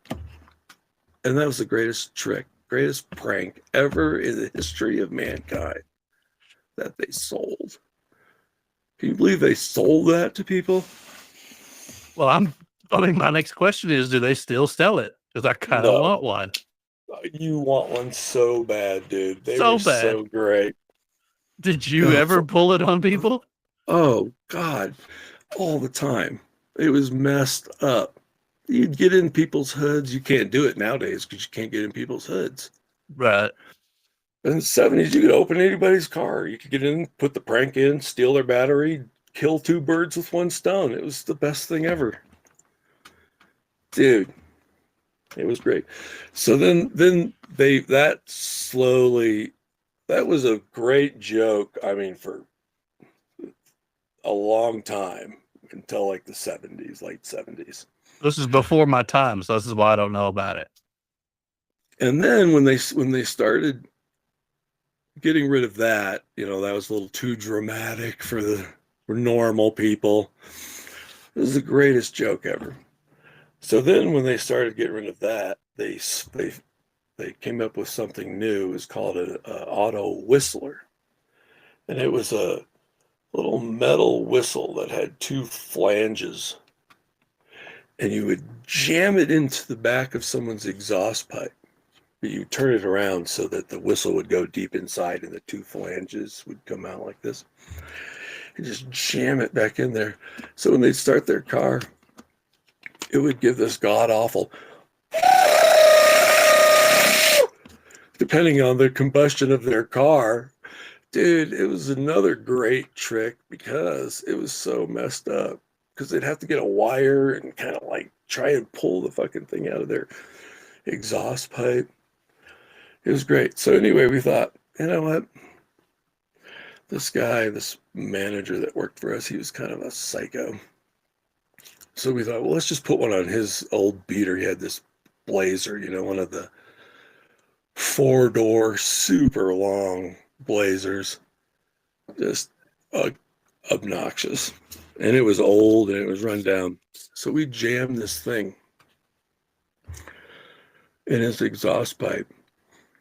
And that was the greatest trick, greatest prank ever in the history of mankind that they sold. Can you believe they sold that to people? Well, I mean, my next question is, do they still sell it? Because I kind of No. want one. You want one so bad, dude. They So were bad. so great. Did you ever pull it on people? Oh, God. All the time. It was messed up. You'd get in people's hoods. You can't do it nowadays because you can't get in people's hoods. Right. In the 70s, you could open anybody's car. You could get in, put the prank in, steal their battery, kill two birds with one stone. It was the best thing ever. Dude, it was great. So then that was a great joke. I mean, for a long time until like the 70s, late 70s. This is before my time, so this is why I don't know about it. And then when they started getting rid of that, that was a little too dramatic for normal people. It was the greatest joke ever. So then when they started getting rid of that, they came up with something new. It was called an auto whistler. And it was a little metal whistle that had two flanges. And you would jam it into the back of someone's exhaust pipe. But you turn it around so that the whistle would go deep inside and the two flanges would come out like this. And just jam it back in there. So when they'd start their car, it would give this god-awful, depending on the combustion of their car. Dude, it was another great trick because it was so messed up. Because they'd have to get a wire and kind of like try and pull the fucking thing out of their exhaust pipe. It was great. So anyway, we thought, you know what? This manager that worked for us, he was kind of a psycho. So we thought, well, let's just put one on his old beater. He had this Blazer, one of the 4-door, super long Blazers. Just obnoxious. And it was old and it was run down. So we jammed this thing in his exhaust pipe.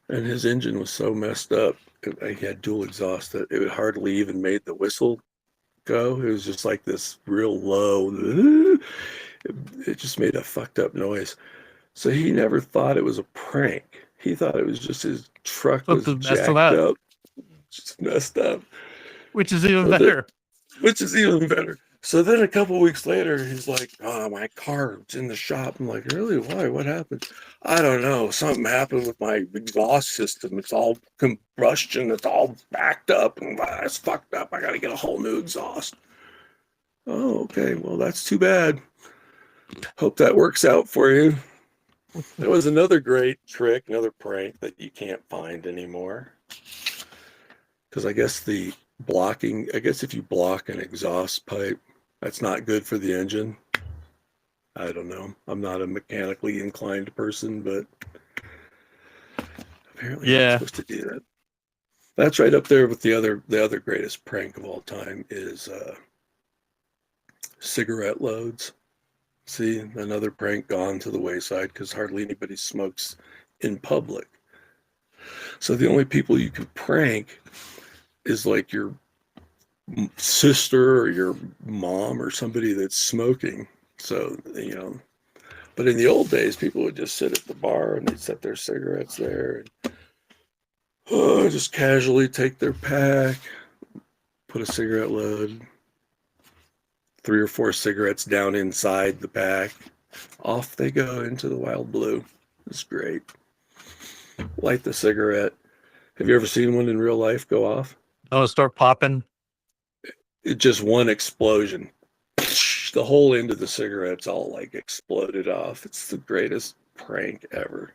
And his engine was so messed up. He had dual exhaust that it hardly even made the whistle go. It was just like this real low. It just made a fucked up noise. So he never thought it was a prank. He thought it was just his truck was jacked up. Just messed up. Which is even better. So then a couple weeks later, he's like, oh, my car's in the shop. I'm like, really? Why? What happened? I don't know. Something happened with my exhaust system. It's all combustion. It's all backed up and it's fucked up. I got to get a whole new exhaust. Oh, okay. Well, that's too bad. Hope that works out for you. There was another great trick, another prank that you can't find anymore. Because I guess if you block an exhaust pipe, that's not good for the engine. I don't know. I'm not a mechanically inclined person, but apparently you're not supposed to do that. That's right up there with the other greatest prank of all time is cigarette loads. See, another prank gone to the wayside because hardly anybody smokes in public. So the only people you can prank is like your sister or your mom or somebody that's smoking. So, but in the old days, people would just sit at the bar and they'd set their cigarettes there and just casually take their pack, put a cigarette load, 3 or 4 cigarettes down inside the pack. Off they go into the wild blue. It's great. Light the cigarette. Have you ever seen one in real life go off? Oh, start popping. It just one explosion. The whole end of the cigarette's all like exploded off. It's the greatest prank ever.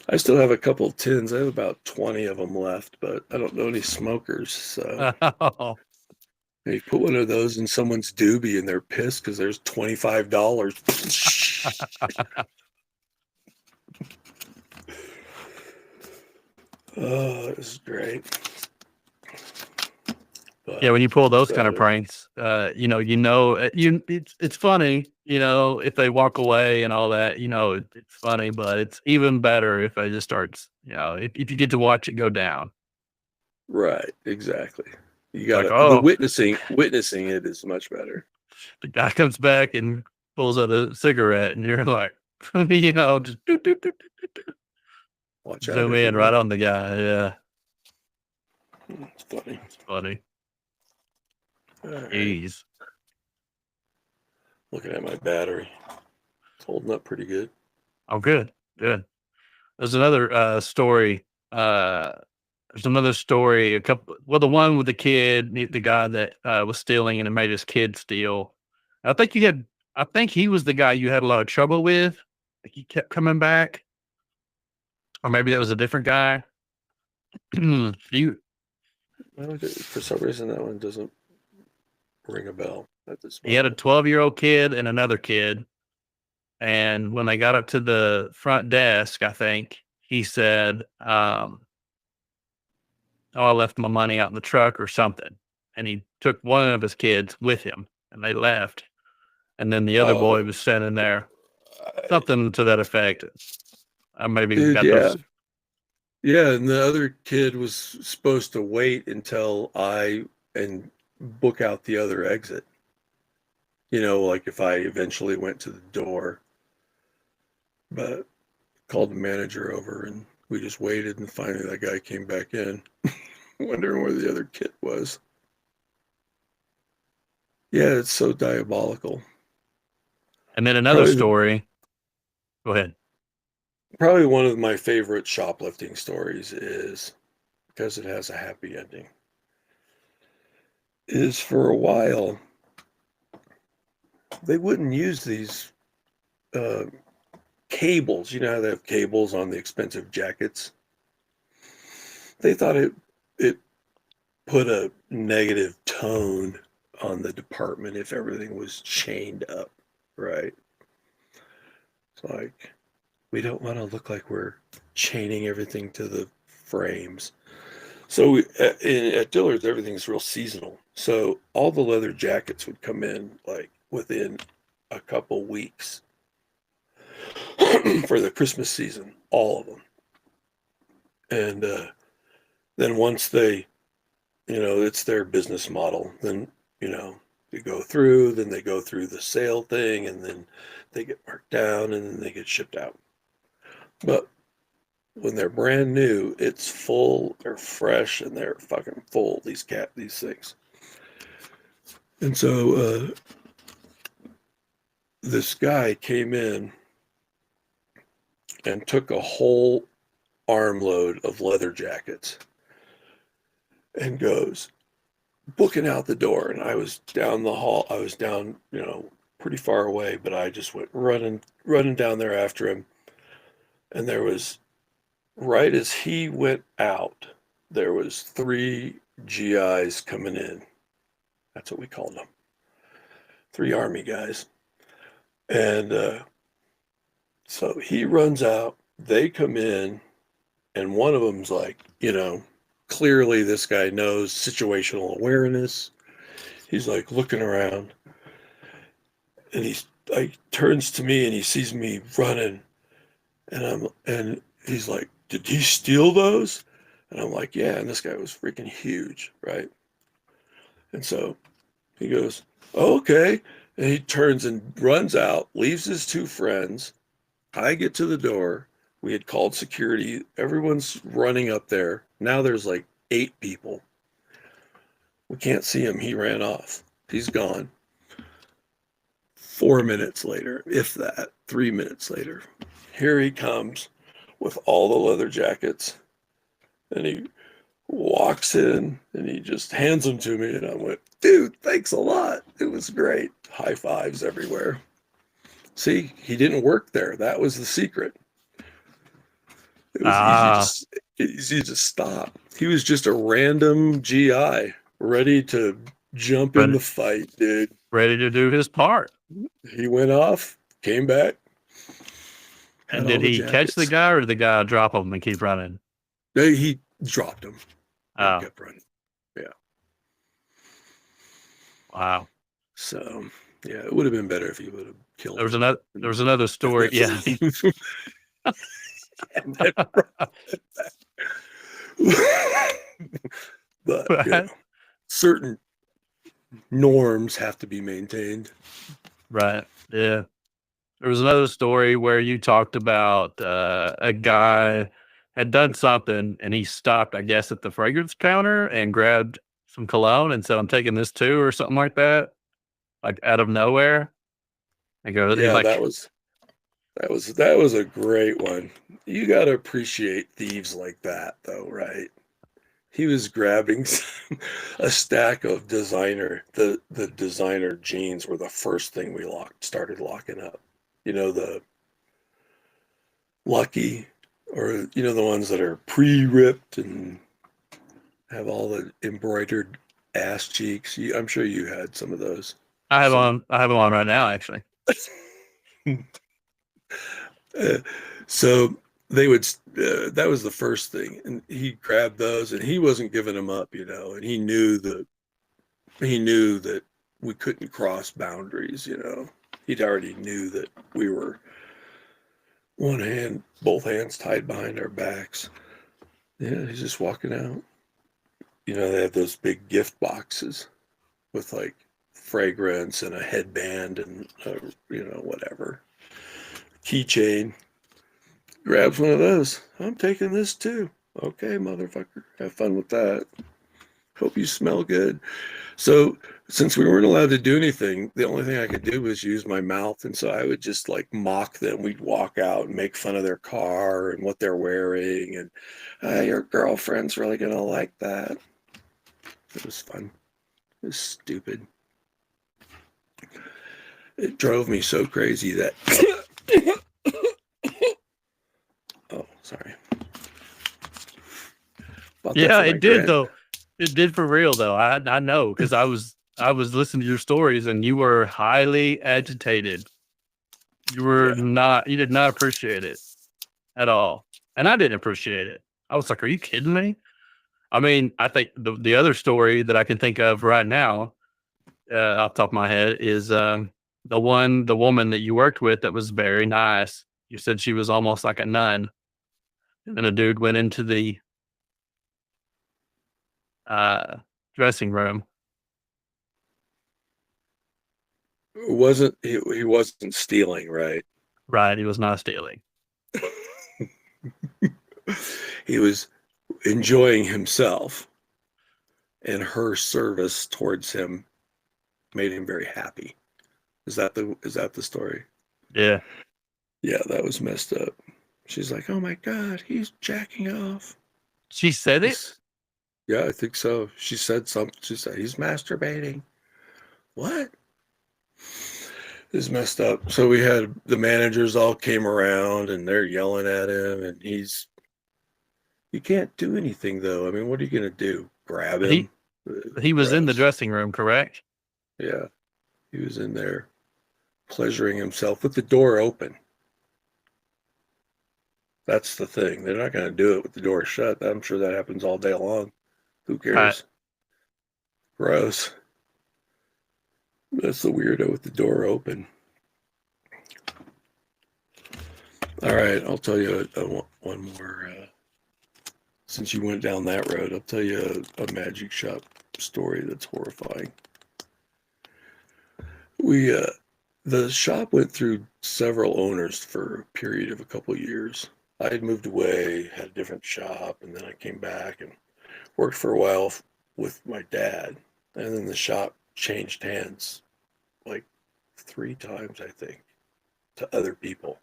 I still have a couple of tins. I have about 20 of them left, but I don't know any smokers. So you put one of those in someone's doobie and they're pissed because there's $25. Oh, this is great. But, Yeah, when you pull those kind of so, pranks, it's funny, if they walk away and all that, it's funny, but it's even better if they just starts, if you get to watch it go down. right, exactly. You It's like, gotta the oh, witnessing it is much better. the guy comes back and pulls out a cigarette, and you're like, just Watch out, zoom in right everyone. on the guy. Yeah, It's funny. it's funny. All right. Jeez. Looking at my battery. It's holding up pretty good. Oh, good, good. There's another story. Uh, there's another story. The one with the kid, the guy that was stealing and it made his kid steal. I think you had. I think he was the guy you had a lot of trouble with. Like he kept coming back, or maybe that was a different guy. you For some reason, that one doesn't ring a bell at this He had a moment. 12-year-old kid and another kid, and when they got up to the front desk, I think he said, "Oh, I left my money out in the truck or something." And he took one of his kids with him and they left. And then the other boy Oh, was standing there, I- something to that effect. I maybe dude, got those. yeah. Yeah, and the other kid was supposed to wait until I and book out the other exit. Like if I eventually went to the door, but called the manager over and we just waited and finally that guy came back in, wondering where the other kid was. Yeah, it's so diabolical. And then another Probably story. Go ahead. probably one of my favorite shoplifting stories is because it has a happy ending. Is for a while they wouldn't use these uh, cables. You know how they have cables on the expensive jackets? They thought it put a negative tone on the department if everything was chained up, right? It's like we don't want to look like we're chaining everything to the frames. So at Dillard's, everything's real seasonal. So all the leather jackets would come in like within a couple weeks for the Christmas season, all of them. And then once they, it's their business model, then, they go through, then they go through the sale thing, and then they get marked down and then they get shipped out. But when they're brand new, it's full, they're fresh, and they're fucking full, these things. And so this guy came in and took a whole armload of leather jackets and goes booking out the door. And I was down the hall. I was down, pretty far away, but I just went running down there after him. And there was, right as he went out, there was 3 GIs coming in. That's what we called them. 3 Army guys. And so he runs out, they come in, and one of them's like, clearly this guy knows situational awareness. He's like looking around, and he's like turns to me and he sees me running, and he's like, "Did he steal those?" And I'm like, "Yeah." And this guy was freaking huge, right? And so he goes, "Oh, okay." And he turns and runs out, leaves his 2 friends. I get to the door. We had called security. Everyone's running up there. Now there's like 8 people. We can't see him. He ran off. He's gone. 4 minutes later, if that, 3 minutes later, here he comes with all the leather jackets. And he walks in and he just hands them to me. And I went, "Dude, thanks a lot. It was great." High fives everywhere. See, he didn't work there. That was the secret. It was Ah, easy to stop. He was just a random GI ready to jump in ready, the fight, dude. ready to do his part. He went off, came back, And had all did the he catch the jackets. guy or did the guy drop him and keep running? He dropped him and Oh, kept running. wow. So yeah, it would have been better if he would have killed There was him. another story. Yeah. And then brought it back. But certain norms have to be maintained. Right. Yeah. There was another story where you talked about a guy had done something and he stopped, I guess, at the fragrance counter and grabbed some cologne and said, "I'm taking this too," or something like that, like out of nowhere. I go, he's Yeah, like, that was a great one. You got to appreciate thieves like that, though, right? He was grabbing a stack of designer. The designer jeans were the first thing we started locking up. You know, the Lucky, or you know, the ones that are pre-ripped and have all the embroidered ass cheeks. I'm sure you had some of those. I have Some. them on right now, actually. So they would. That was the first thing, and he grabbed those, and he wasn't giving them up, you know. And he knew that we couldn't cross boundaries, you know. He'd already knew that we were both hands tied behind our backs. Yeah, he's just walking out. You know, they have those big gift boxes with like fragrance and a headband and you know, whatever, keychain. Grabs one of those. I'm taking this too. Okay, motherfucker, have fun with that. Hope you smell good. So since we weren't allowed to do anything, the only thing I could do was use my mouth. And so I would just like mock them. We'd walk out and make fun of their car and what they're wearing. And your girlfriend's really going to like that. It was fun. It was stupid. It drove me so crazy that. Oh, sorry. Yeah, it did though. It did for real though. I know because I was listening to your stories and you were highly agitated. You did not appreciate it at all. And I didn't appreciate it. I was like, are you kidding me? I mean, I think the other story that I can think of right now, off the top of my head, is the woman that you worked with that was very nice. You said she was almost like a nun. And then a dude went into the dressing room. He wasn't stealing, right? Right. He was not stealing. He was enjoying himself, and her service towards him made him very happy. Is that the story? Yeah. Yeah, that was messed up. She's like, "Oh my God, he's jacking off." She said it? Yeah, I think so. She said something. She said he's masturbating. What? Is messed up. So we had the managers all came around and they're yelling at him, and he can't do anything though. I mean, what are you gonna do? Grab him? He was in the Gross. dressing room, correct? Yeah, he was in there pleasuring himself with the door open. That's the thing. They're not gonna do it with the door shut. I'm sure that happens all day long. Who cares? Gross. That's the weirdo with the door open. All right, I'll tell you one more. Since you went down that road, I'll tell you a magic shop story that's horrifying. The shop went through several owners for a period of a couple of years. I had moved away, had a different shop, and then I came back and worked for a while with my dad. And then the shop changed hands like 3 times, I think, to other people.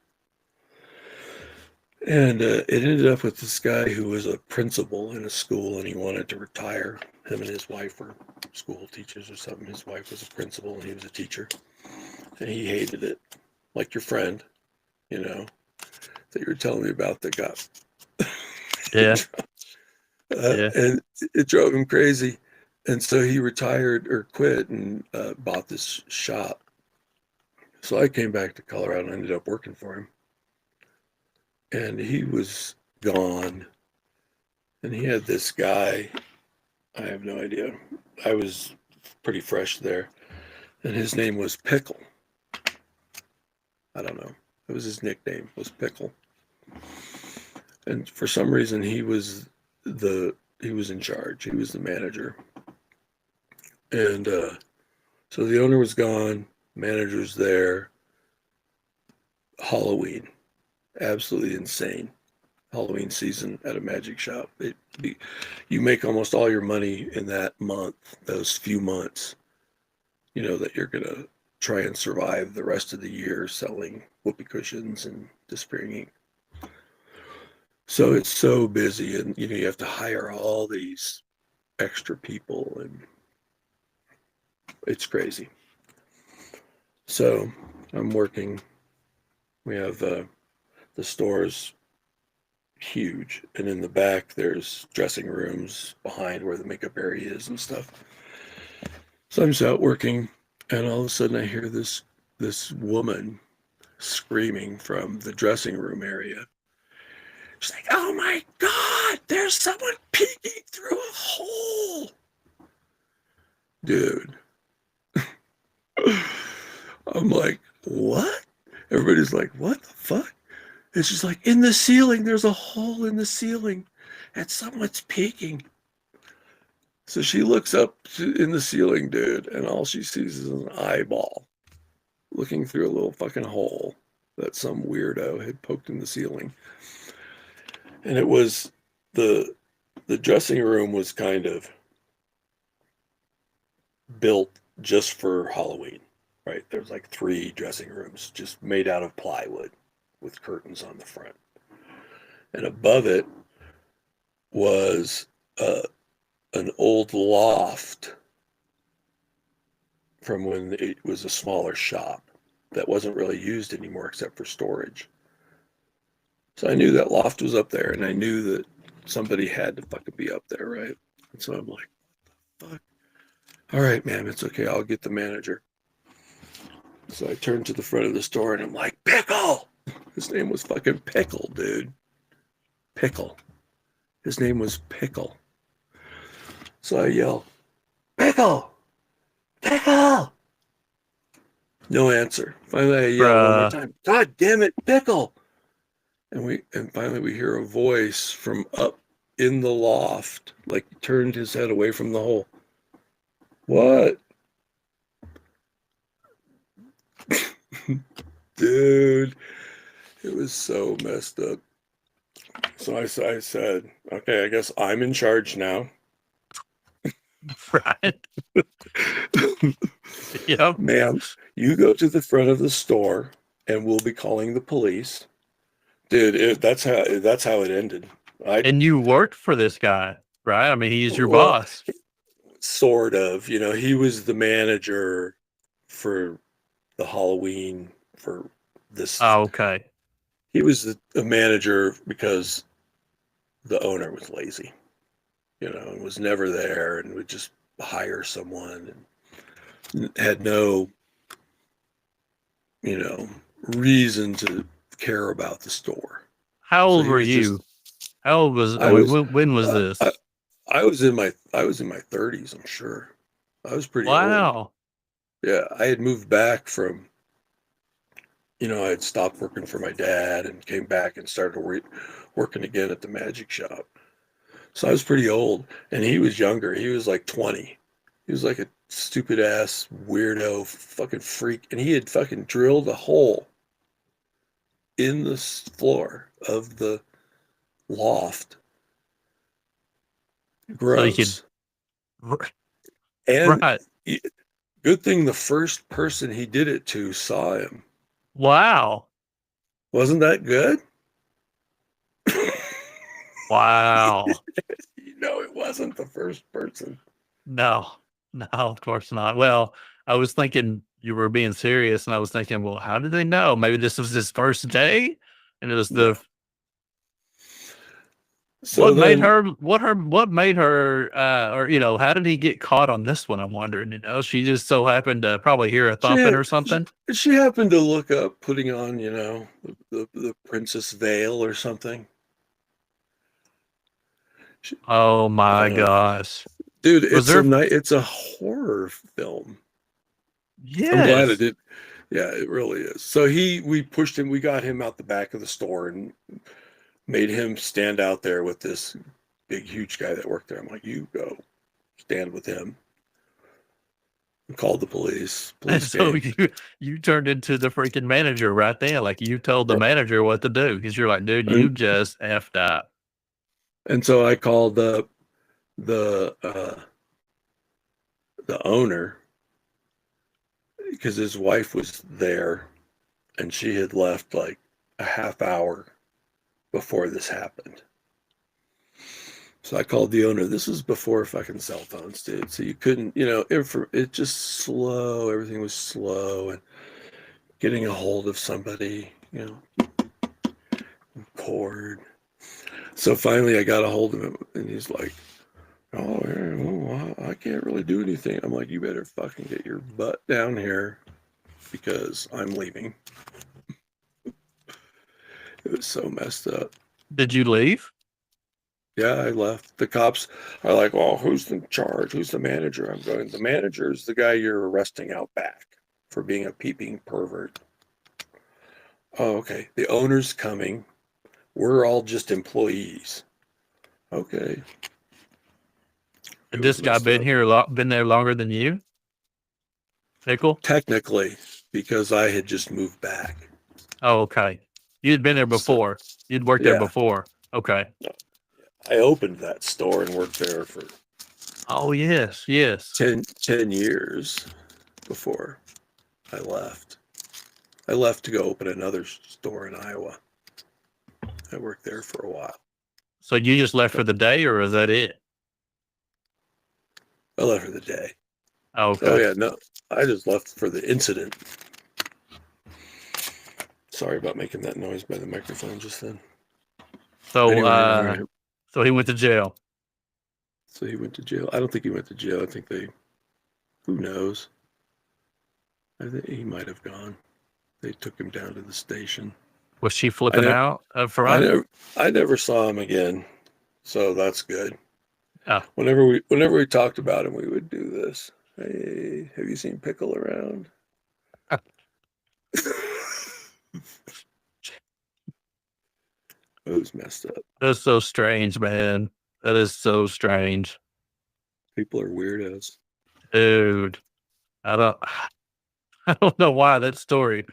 And it ended up with this guy who was a principal in a school, and he wanted to retire. Him and his wife were school teachers or something. His wife was a principal, and he was a teacher. And he hated it, like your friend, you know, that you were telling me about that got. Yeah. And it drove him crazy. And so he retired or quit and bought this shop. So I came back to Colorado and ended up working for him. And he was gone And he had this guy, I have no idea. I was pretty fresh there. And his name was Pickle. I don't know. It was his nickname, was Pickle. And for some reason he was in charge. He was the manager. And so the owner was gone, manager's there. Halloween. Absolutely insane. Halloween season at a magic shop. You make almost all your money in that month, those few months, that you're going to try and survive the rest of the year selling whoopee cushions and disappearing ink. So it's so busy, and you have to hire all these extra people, and it's crazy. So I'm working. We have the store's huge, and in the back there's dressing rooms behind where the makeup area is and stuff. So I'm just out working, and all of a sudden I hear this woman screaming from the dressing room area. She's like, "Oh my God, there's someone peeking through a hole." Dude. I'm like, "What?" Everybody's like, "What the fuck?" And she's like, "In the ceiling, there's a hole in the ceiling, and someone's peeking." So she looks up in the ceiling, dude, and all she sees is an eyeball looking through a little fucking hole that some weirdo had poked in the ceiling. And it was the dressing room was kind of built just for Halloween, right? There's like 3 dressing rooms just made out of plywood with curtains on the front. And above it was an old loft from when it was a smaller shop that wasn't really used anymore except for storage. So I knew that loft was up there, and I knew that somebody had to fucking be up there, right? And so I'm like, what the fuck? All right, man, it's okay. I'll get the manager. So I turned to the front of the store, and I'm like, "Pickle!" His name was fucking Pickle, dude. Pickle. His name was Pickle. So I yell, "Pickle! Pickle!" No answer. Finally, I yell one more time, "God damn it, Pickle!" And finally we hear a voice from up in the loft, like he turned his head away from the hole. "What?" Dude, it was so messed up. So I said, "Okay, I guess I'm in charge now." Right. Yep. "Ma'am, you go to the front of the store and we'll be calling the police." Dude, that's how it ended. And you worked for this guy, right? I mean, he's your Well, boss. sort of, he was the manager for the Halloween for this. Oh, okay. He was the manager because the owner was lazy, and was never there and would just hire someone and had no, reason to care about the store. How So old he were was you? just, How old was? I I mean, was, when was this? I was in my 30s, I'm sure. I was pretty old. Wow. Yeah, I had moved back from, I had stopped working for my dad and came back and started working again at the magic shop. So I was pretty old, and he was younger. He was like 20. He was like a stupid ass weirdo fucking freak, and he had fucking drilled a hole in the floor of the loft. So you could. Gross. And Right. good thing the first person he did it to saw him. Wow. Wasn't that good? Wow. It wasn't the first person. No. No, of course not. Well, I was thinking you were being serious, and I was thinking, well, how did they know? Maybe this was his first day, and it was No. the So what made then, her what made her or how did he get caught on this one? I'm wondering. She just so happened to probably hear a thumping or something. she happened to look up putting on, the princess veil or something. Oh my Uh, gosh. Dude, Was there? it's a horror film. I'm glad it Yes. did. Yeah, it really is. So we pushed him, we got him out the back of the store and made him stand out there with this big, huge guy that worked there. I'm like, you go stand with him. And called the police. And Police so came. you turned into the freaking manager right there. Like you told the manager what to do because you're like, dude, you And, just effed up. and so I called the uh, the owner because his wife was there and she had left like a half hour before this happened. So I called the owner. This was before fucking cell phones, dude. So you couldn't, it just slow. Everything was slow and getting a hold of somebody, cord. So finally I got a hold of him and he's like, oh, yeah, well, I can't really do anything. I'm like, you better fucking get your butt down here because I'm leaving. It was so messed up. Did you leave? Yeah, I left. The cops are like, well, who's in charge? Who's the manager? I'm going, the manager is the guy you're arresting out back for being a peeping pervert. Oh, okay. The owner's coming. We're all just employees. Okay. Had It this was guy messed been up. here been there longer than you? Technically, because I had just moved back. Oh, okay. You'd been there So, before. You'd worked there yeah, before. Okay. I opened that store and worked there for Oh, yes, yes. 10 years before I left. I left to go open another store in Iowa. I worked there for a while. So you just left for the day, or is that it? I left for the day. Oh, Oh, okay. yeah, no, I just left for the incident. Sorry about making that noise by the microphone just then. So, Anyway, so he went to jail. so he went to jail. I don't think he went to jail. I think who knows? I think he might have gone. They took him down to the station. Was she I flipping never, out up I front? never, I never saw him again, so that's good. Oh, Whenever we talked about him, we would do this. Hey, have you seen Pickle around? It was messed up. that's so strange, man. That is so strange, People are weirdos. dude. I don't, I don't know why that story.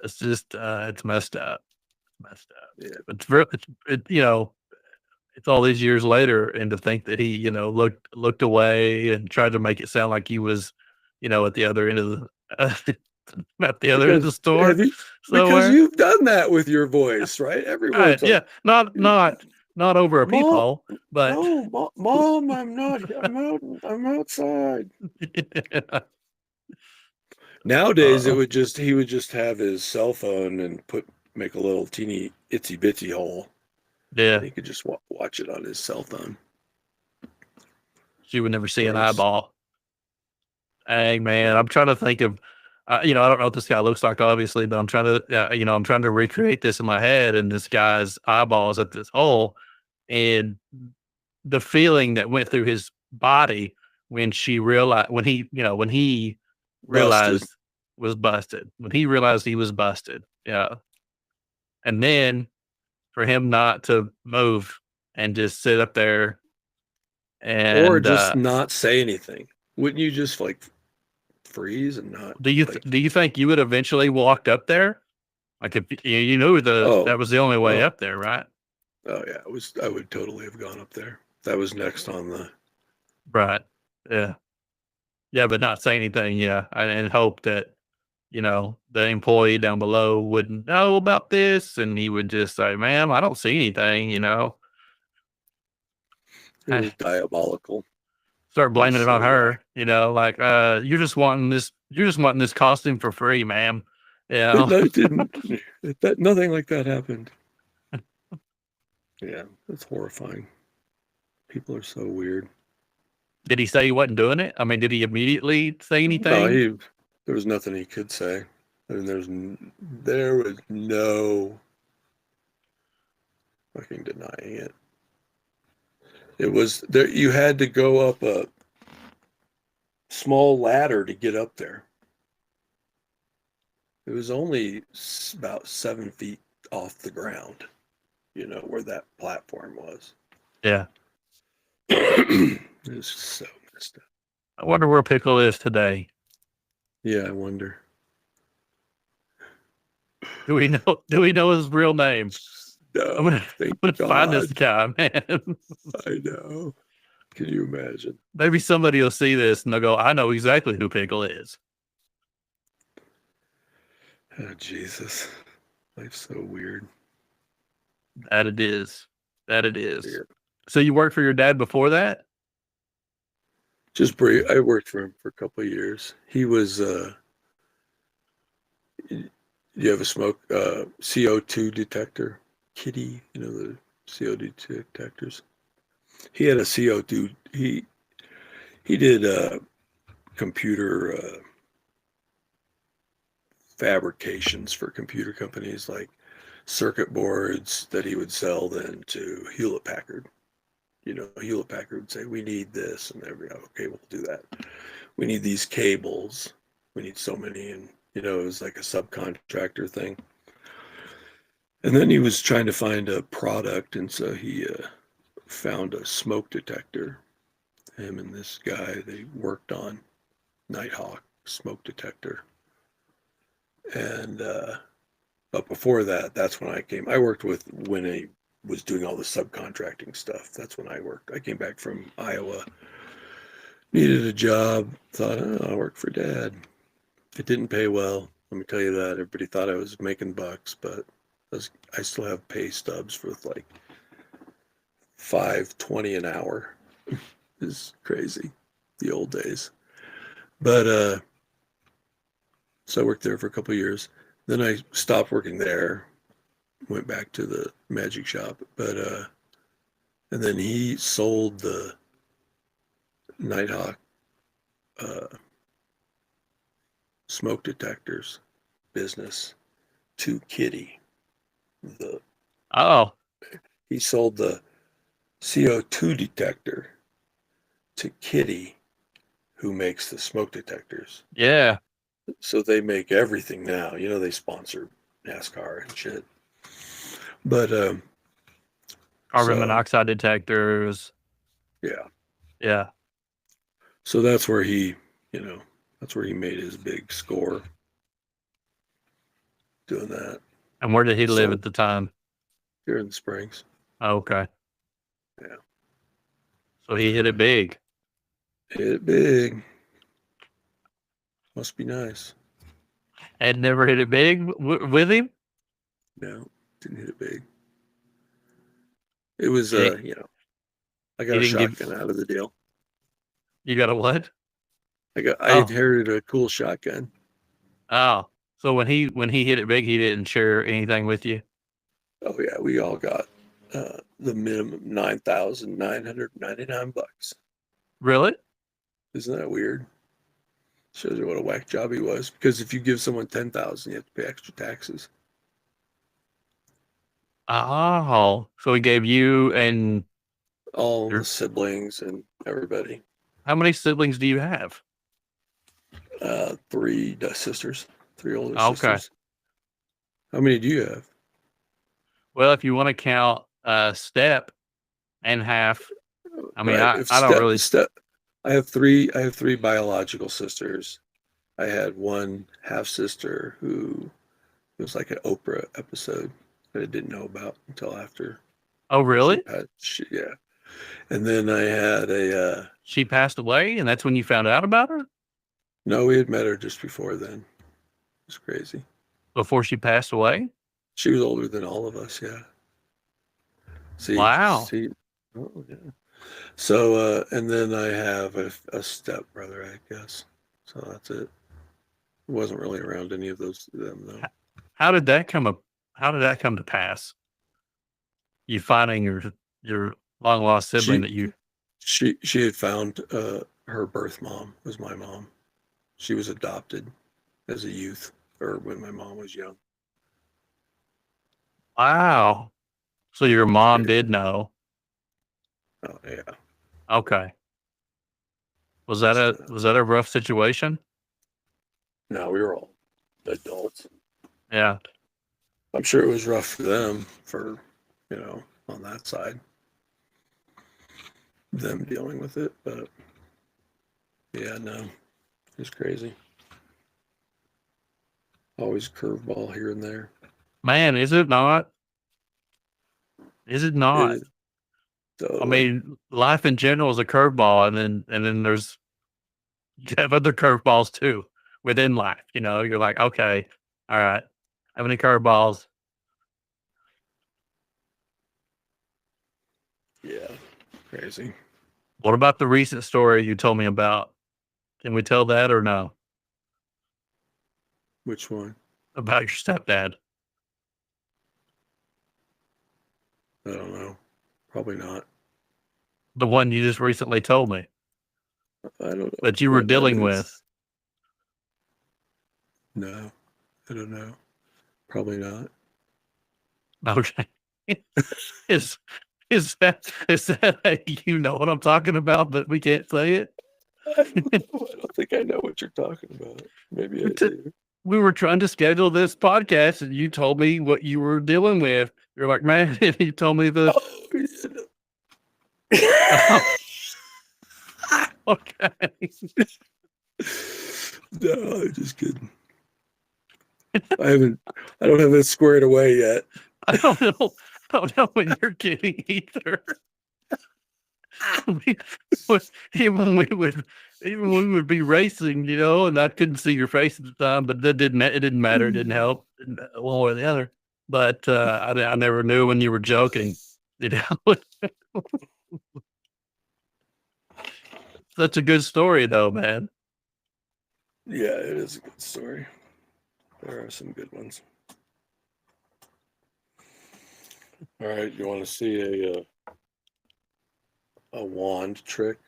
It's just, it's messed up. Messed up. Yeah, It's real. It's all these years later, and to think that he, looked away and tried to make it sound like he was, at the other end of the, at the other end of the because store because somewhere. you've done that with your voice, right? Everyone's Yeah, like, not over a "Mom, peephole, but no, Mom, I'm not. I'm outside." Nowadays, uh, he would just have his cell phone and make a little teeny itsy bitsy hole, and yeah, he could just watch it on his cell phone. she would never see an Gross. eyeball. Hey, man, I'm trying to think of, I don't know what this guy looks like, obviously, but I'm trying to recreate this in my head, and this guy's eyeballs at this hole, and the feeling that went through his body when he Busted. realized was busted, when he realized he was busted, yeah, and then for him not to move and just sit up there Or and just not say anything. Wouldn't you just like freeze and not like, do you think you would eventually walked up there? Like if you knew oh, that was the only way oh, up there, right? oh yeah, I would totally have gone up there. That was next on the, Right. Yeah. Yeah, but not say anything, yeah, and hope that, the employee down below wouldn't know about this, and he would just say, "Ma'am, I don't see anything." it was diabolical. Start It was blaming it on so whack. her, like, you're just wanting this costume for free, ma'am." But no, it didn't. Nothing like that happened. Yeah, that's horrifying. People are so weird. Did he say he wasn't doing it? I mean, did he immediately say No, anything? there was nothing he could say. And there was no fucking denying it. It was there. You had to go up a small ladder to get up there. It was only about 7 feet off the ground, where that platform was. Yeah. It was so messed up. I wonder where Pickle is today. Yeah, I wonder. Do we know his real name? No, I'm thank gonna find this God. guy, man. I know. Can you imagine? Maybe somebody will see this and they'll go, I know exactly who Pickle is. Oh, Jesus. Life's so weird. That it is. That it is. Yeah. So you worked for your dad before that? Just brief. I worked for him for a couple of years. He was, you have a CO2 detector? Kitty, the CO2 detectors. He had a CO2, he did computer fabrications for computer companies, like circuit boards that he would sell then to Hewlett Packard. Hewlett Packard would say, we need this, and they'd be like, okay, we'll do that. We need these cables. We need so many, and it was like a subcontractor thing. And then he was trying to find a product, and so he found a smoke detector. Him and this guy, they worked on Nighthawk smoke detector. And but before that, that's when I came. I worked when he was doing all the subcontracting stuff. That's when I worked. I came back from Iowa, needed a job, thought, I'll work for Dad. It didn't pay well. Let me tell you that. Everybody thought I was making bucks, but I still have pay stubs with like $5.20 an hour. It's crazy, the old days. But so I worked there for a couple of years. Then I stopped working there, went back to the magic shop. But and then he sold the Nighthawk smoke detectors business to Kitty. He sold the CO2 detector to Kitty, who makes the smoke detectors. Yeah. So they make everything now. They sponsor NASCAR and shit. But Carbon monoxide detectors. Yeah. Yeah. So that's where he made his big score doing that. And where did he live at the time? Here in the Springs. Oh, okay. Yeah. So he hit it big. Hit it big. Must be nice. And never hit it big with him? No, didn't hit it big. It was, He I got a shotgun out of the deal. You got a what? I inherited a cool shotgun. Oh, so when he hit it big, he didn't share anything with you? Oh yeah, we all got the minimum $9,999. Really? Isn't that weird? Shows you what a whack job he was. Because if you give someone 10,000, you have to pay extra taxes. Oh, so he gave you and all the siblings and everybody. How many siblings do you have? 3 sisters, 3 older Okay. sisters. How many do you have? Well, if you want to count step and half, I mean, Right. I don't really. I have 3 biological sisters. I had one half sister who was like an Oprah episode that I didn't know about until after. Oh, really? Yeah. And then I had she passed away, and that's when you found out about her? No, we had met her just before then. It was crazy. Before she passed away? She was older than all of us, yeah. Wow. Oh, yeah. So, and then I have a step brother, I guess. So that's it. Wasn't really around any of them though. How did that come to pass? You finding your long lost sibling that you. She had found her birth mom was my mom. She was adopted as a youth, or when my mom was young. Wow. So your mom did know. Oh yeah. Okay. Was that a rough situation? No, we were all adults. Yeah. I'm sure it was rough for them for, on that side, them dealing with it, but yeah, no, it was crazy. Always curveball here and there. Man, is it not? Is it not? It is I totally. mean, life in general is a curveball, and then there's you have other curveballs too within life. You're like, okay, all right, how many curveballs? Yeah, crazy. What about the recent story you told me about? Can we tell that or no? Which one? About your stepdad? I don't know. Probably not. The one you just recently told me I don't know that you were what that dealing is. with. No, I don't know. Probably not. Okay. is that you know what I'm talking about, but we can't say it? I don't know. I don't think I know what you're talking about. Maybe I do. We were trying to schedule this podcast, and you told me what you were dealing with. You're like, man, and you told me the. Oh, Okay. no, I'm just kidding. I don't have it squared away yet. I don't know when you're kidding either. Even when we would be racing, and I couldn't see your face at the time, but it didn't matter. It didn't help one way or the other. But I never knew when you were joking. Such a good story, though, man. Yeah, it is a good story. There are some good ones. All right, you want to see a wand trick?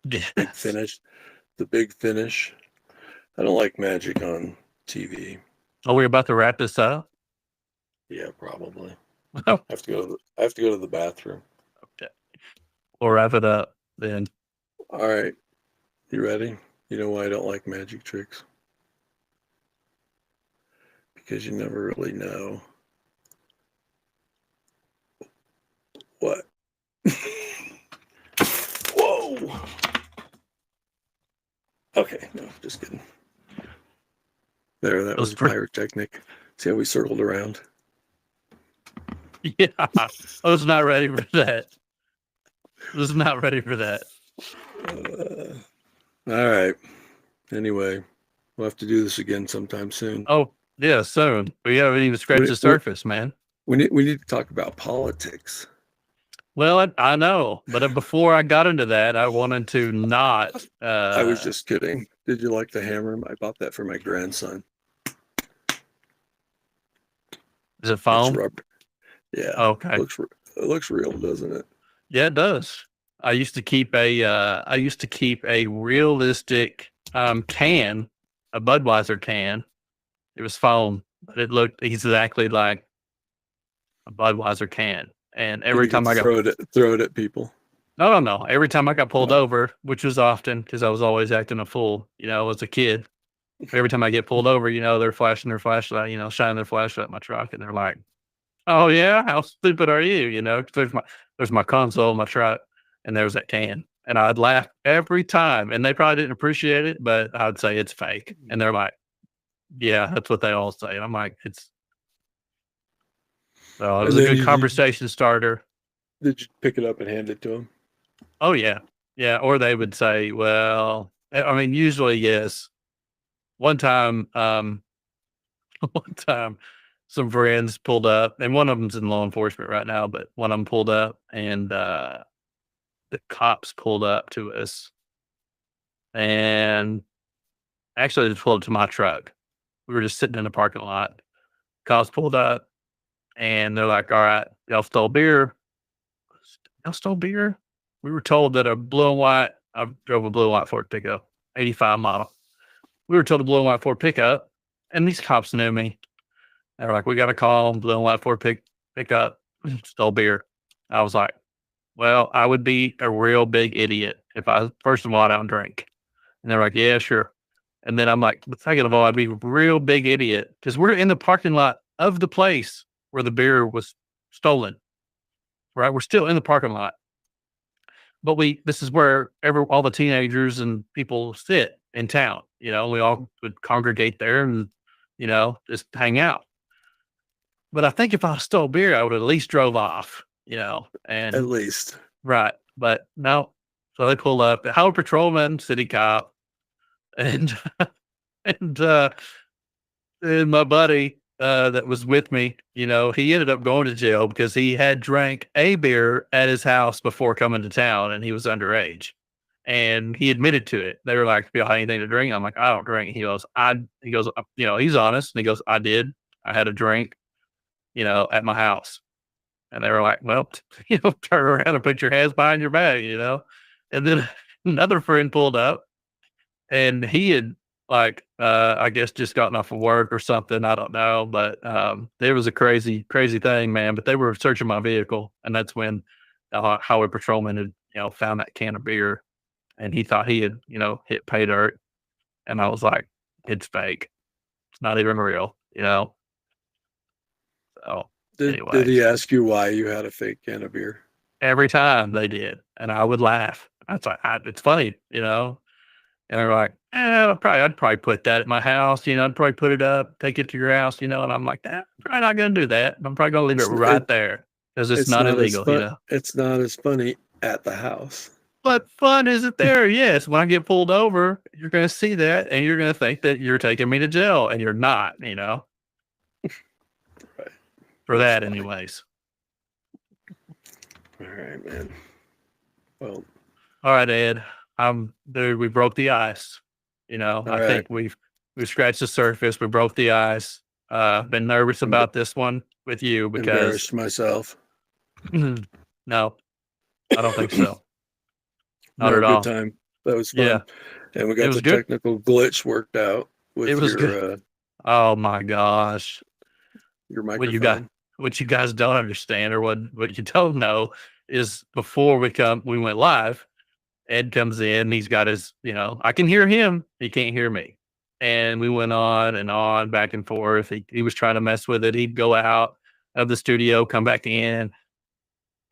Big finish. The big finish. I don't like magic on TV. Oh, we're about to wrap this up. Yeah, probably. Oh. I have to go to the bathroom. Okay. We'll wrap it up then. All right. You ready? You know why I don't like magic tricks? Because you never really know what. Whoa. Okay, no, just kidding. There, that was pyrotechnic. See how we circled around? Yeah, I was not ready for that. All right. Anyway, we'll have to do this again sometime soon. Oh, yeah, soon. We haven't even scratched the surface, man. We need to talk about politics. Well, I know, but before I got into that, I wanted to not. I was just kidding. Did you like the hammer? I bought that for my grandson. Is it foam? It's rubber. Yeah. Okay. It looks real, doesn't it? Yeah, it does. I used to keep a realistic can, a Budweiser can. It was foam, but it looked exactly like a Budweiser can. And every time I got throw it at people. No. Every time I got pulled over, which was often because I was always acting a fool, as a kid. Every time I get pulled over, they're flashing their flashlight, shining their flashlight at my truck, and they're like, "Oh yeah, how stupid are you?" There's my console in my truck, and there's that can, and I'd laugh every time, and they probably didn't appreciate it, but I'd say it's fake, and they're like, "Yeah, that's what they all say." And I'm like, "It's." So it was a good conversation starter. Did you pick it up and hand it to them? Oh yeah, yeah. Or they would say, "Well," I mean, usually yes. One time, some friends pulled up, and one of them's in law enforcement right now, but one of them pulled up, and the cops pulled up to us, and actually they pulled up to my truck. We were just sitting in the parking lot. Cops pulled up, and they're like, "All right, y'all stole beer. Y'all stole beer." We were told that a blue and white. I drove a blue and white Ford pickup, 85 model. We were told a blue and white Ford pickup, and these cops knew me. They were like, "We got a call, blue and white Ford pickup, stole beer." I was like, well, I would be a real big idiot if first of all, I don't drink. And they're like, yeah, sure. And then I'm like, but second of all, I'd be a real big idiot because we're in the parking lot of the place where the beer was stolen, right? We're still in the parking lot, but this is where all the teenagers and people sit in town. We all would congregate there and, just hang out. But I think if I stole beer, I would at least drove off, At and least. right. But no. So they pull up, the highway patrolman, city cop, and and and my buddy that was with me, he ended up going to jail because he had drank a beer at his house before coming to town, and he was underage. And he admitted to it. They were like, "Do you have anything to drink?" I'm like, "I don't drink." He goes, he's honest. And he goes, "I did. I had a drink, at my house." And they were like, "Well, turn around and put your hands behind your back." And then another friend pulled up, and he had I guess just gotten off of work or something. I don't know, but there was a crazy, crazy thing, man. But they were searching my vehicle, and that's when the highway patrolman had, found that can of beer, and he thought he had, hit pay dirt, and I was like, "It's fake. It's not even real." So Did anyway, he ask you why you had a fake can of beer? every time they did, and I would laugh. That's like, it's funny, And they're like, I'd probably put that at my house, I'd probably put it up, take it to your house, and I'm like, I'm probably not gonna do that. I'm probably gonna leave it It's right there because it's not illegal, It's not as funny at the house. But fun is it there? Yes. When I get pulled over, you're gonna see that and you're gonna think that you're taking me to jail, and you're not, Right. for That's that funny. anyways. All right, man. Well, All right, Ed. Dude, we broke the ice. I right. think we've scratched the surface. We broke the ice. Been nervous Emba- about this one with you because embarrassed myself. no, I don't think so. Not No, at good all. time. That was fun. Yeah, And we it got was the good. technical glitch worked out with It was good. Oh my gosh. your What you got? microphone. What you guys don't understand, or what you don't know, is before we went live, Ed comes in. He's got his, I can hear him. He can't hear me. And we went on and on, back and forth. He was trying to mess with it. He'd go out of the studio, come back in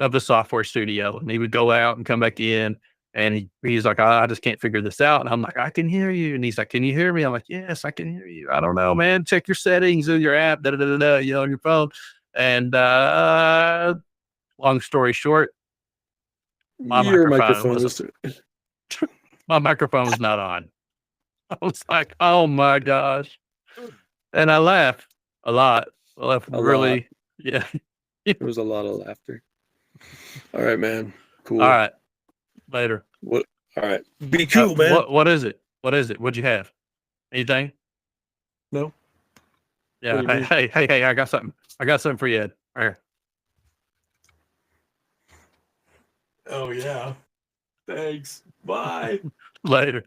of the software studio, and he would go out and come back in. And he's like, I just can't figure this out. And I'm like, I can hear you. And he's like, can you hear me? I'm like, yes, I can hear you. I don't know, man. Check your settings of your app, on your phone. And long story short, my Your microphone microphone was was my microphone was not on. I was like, oh my gosh. And I laughed a lot. I laughed A really. Yeah. there was a lot of laughter. All right, man. Cool. All right. Later. What? All right. Be cool, man. What is it? What is it? What'd you have? Anything? No. Yeah. What do you Hey, I got something. I got something for you, Ed. Right here. Oh yeah. Thanks. Bye. Later.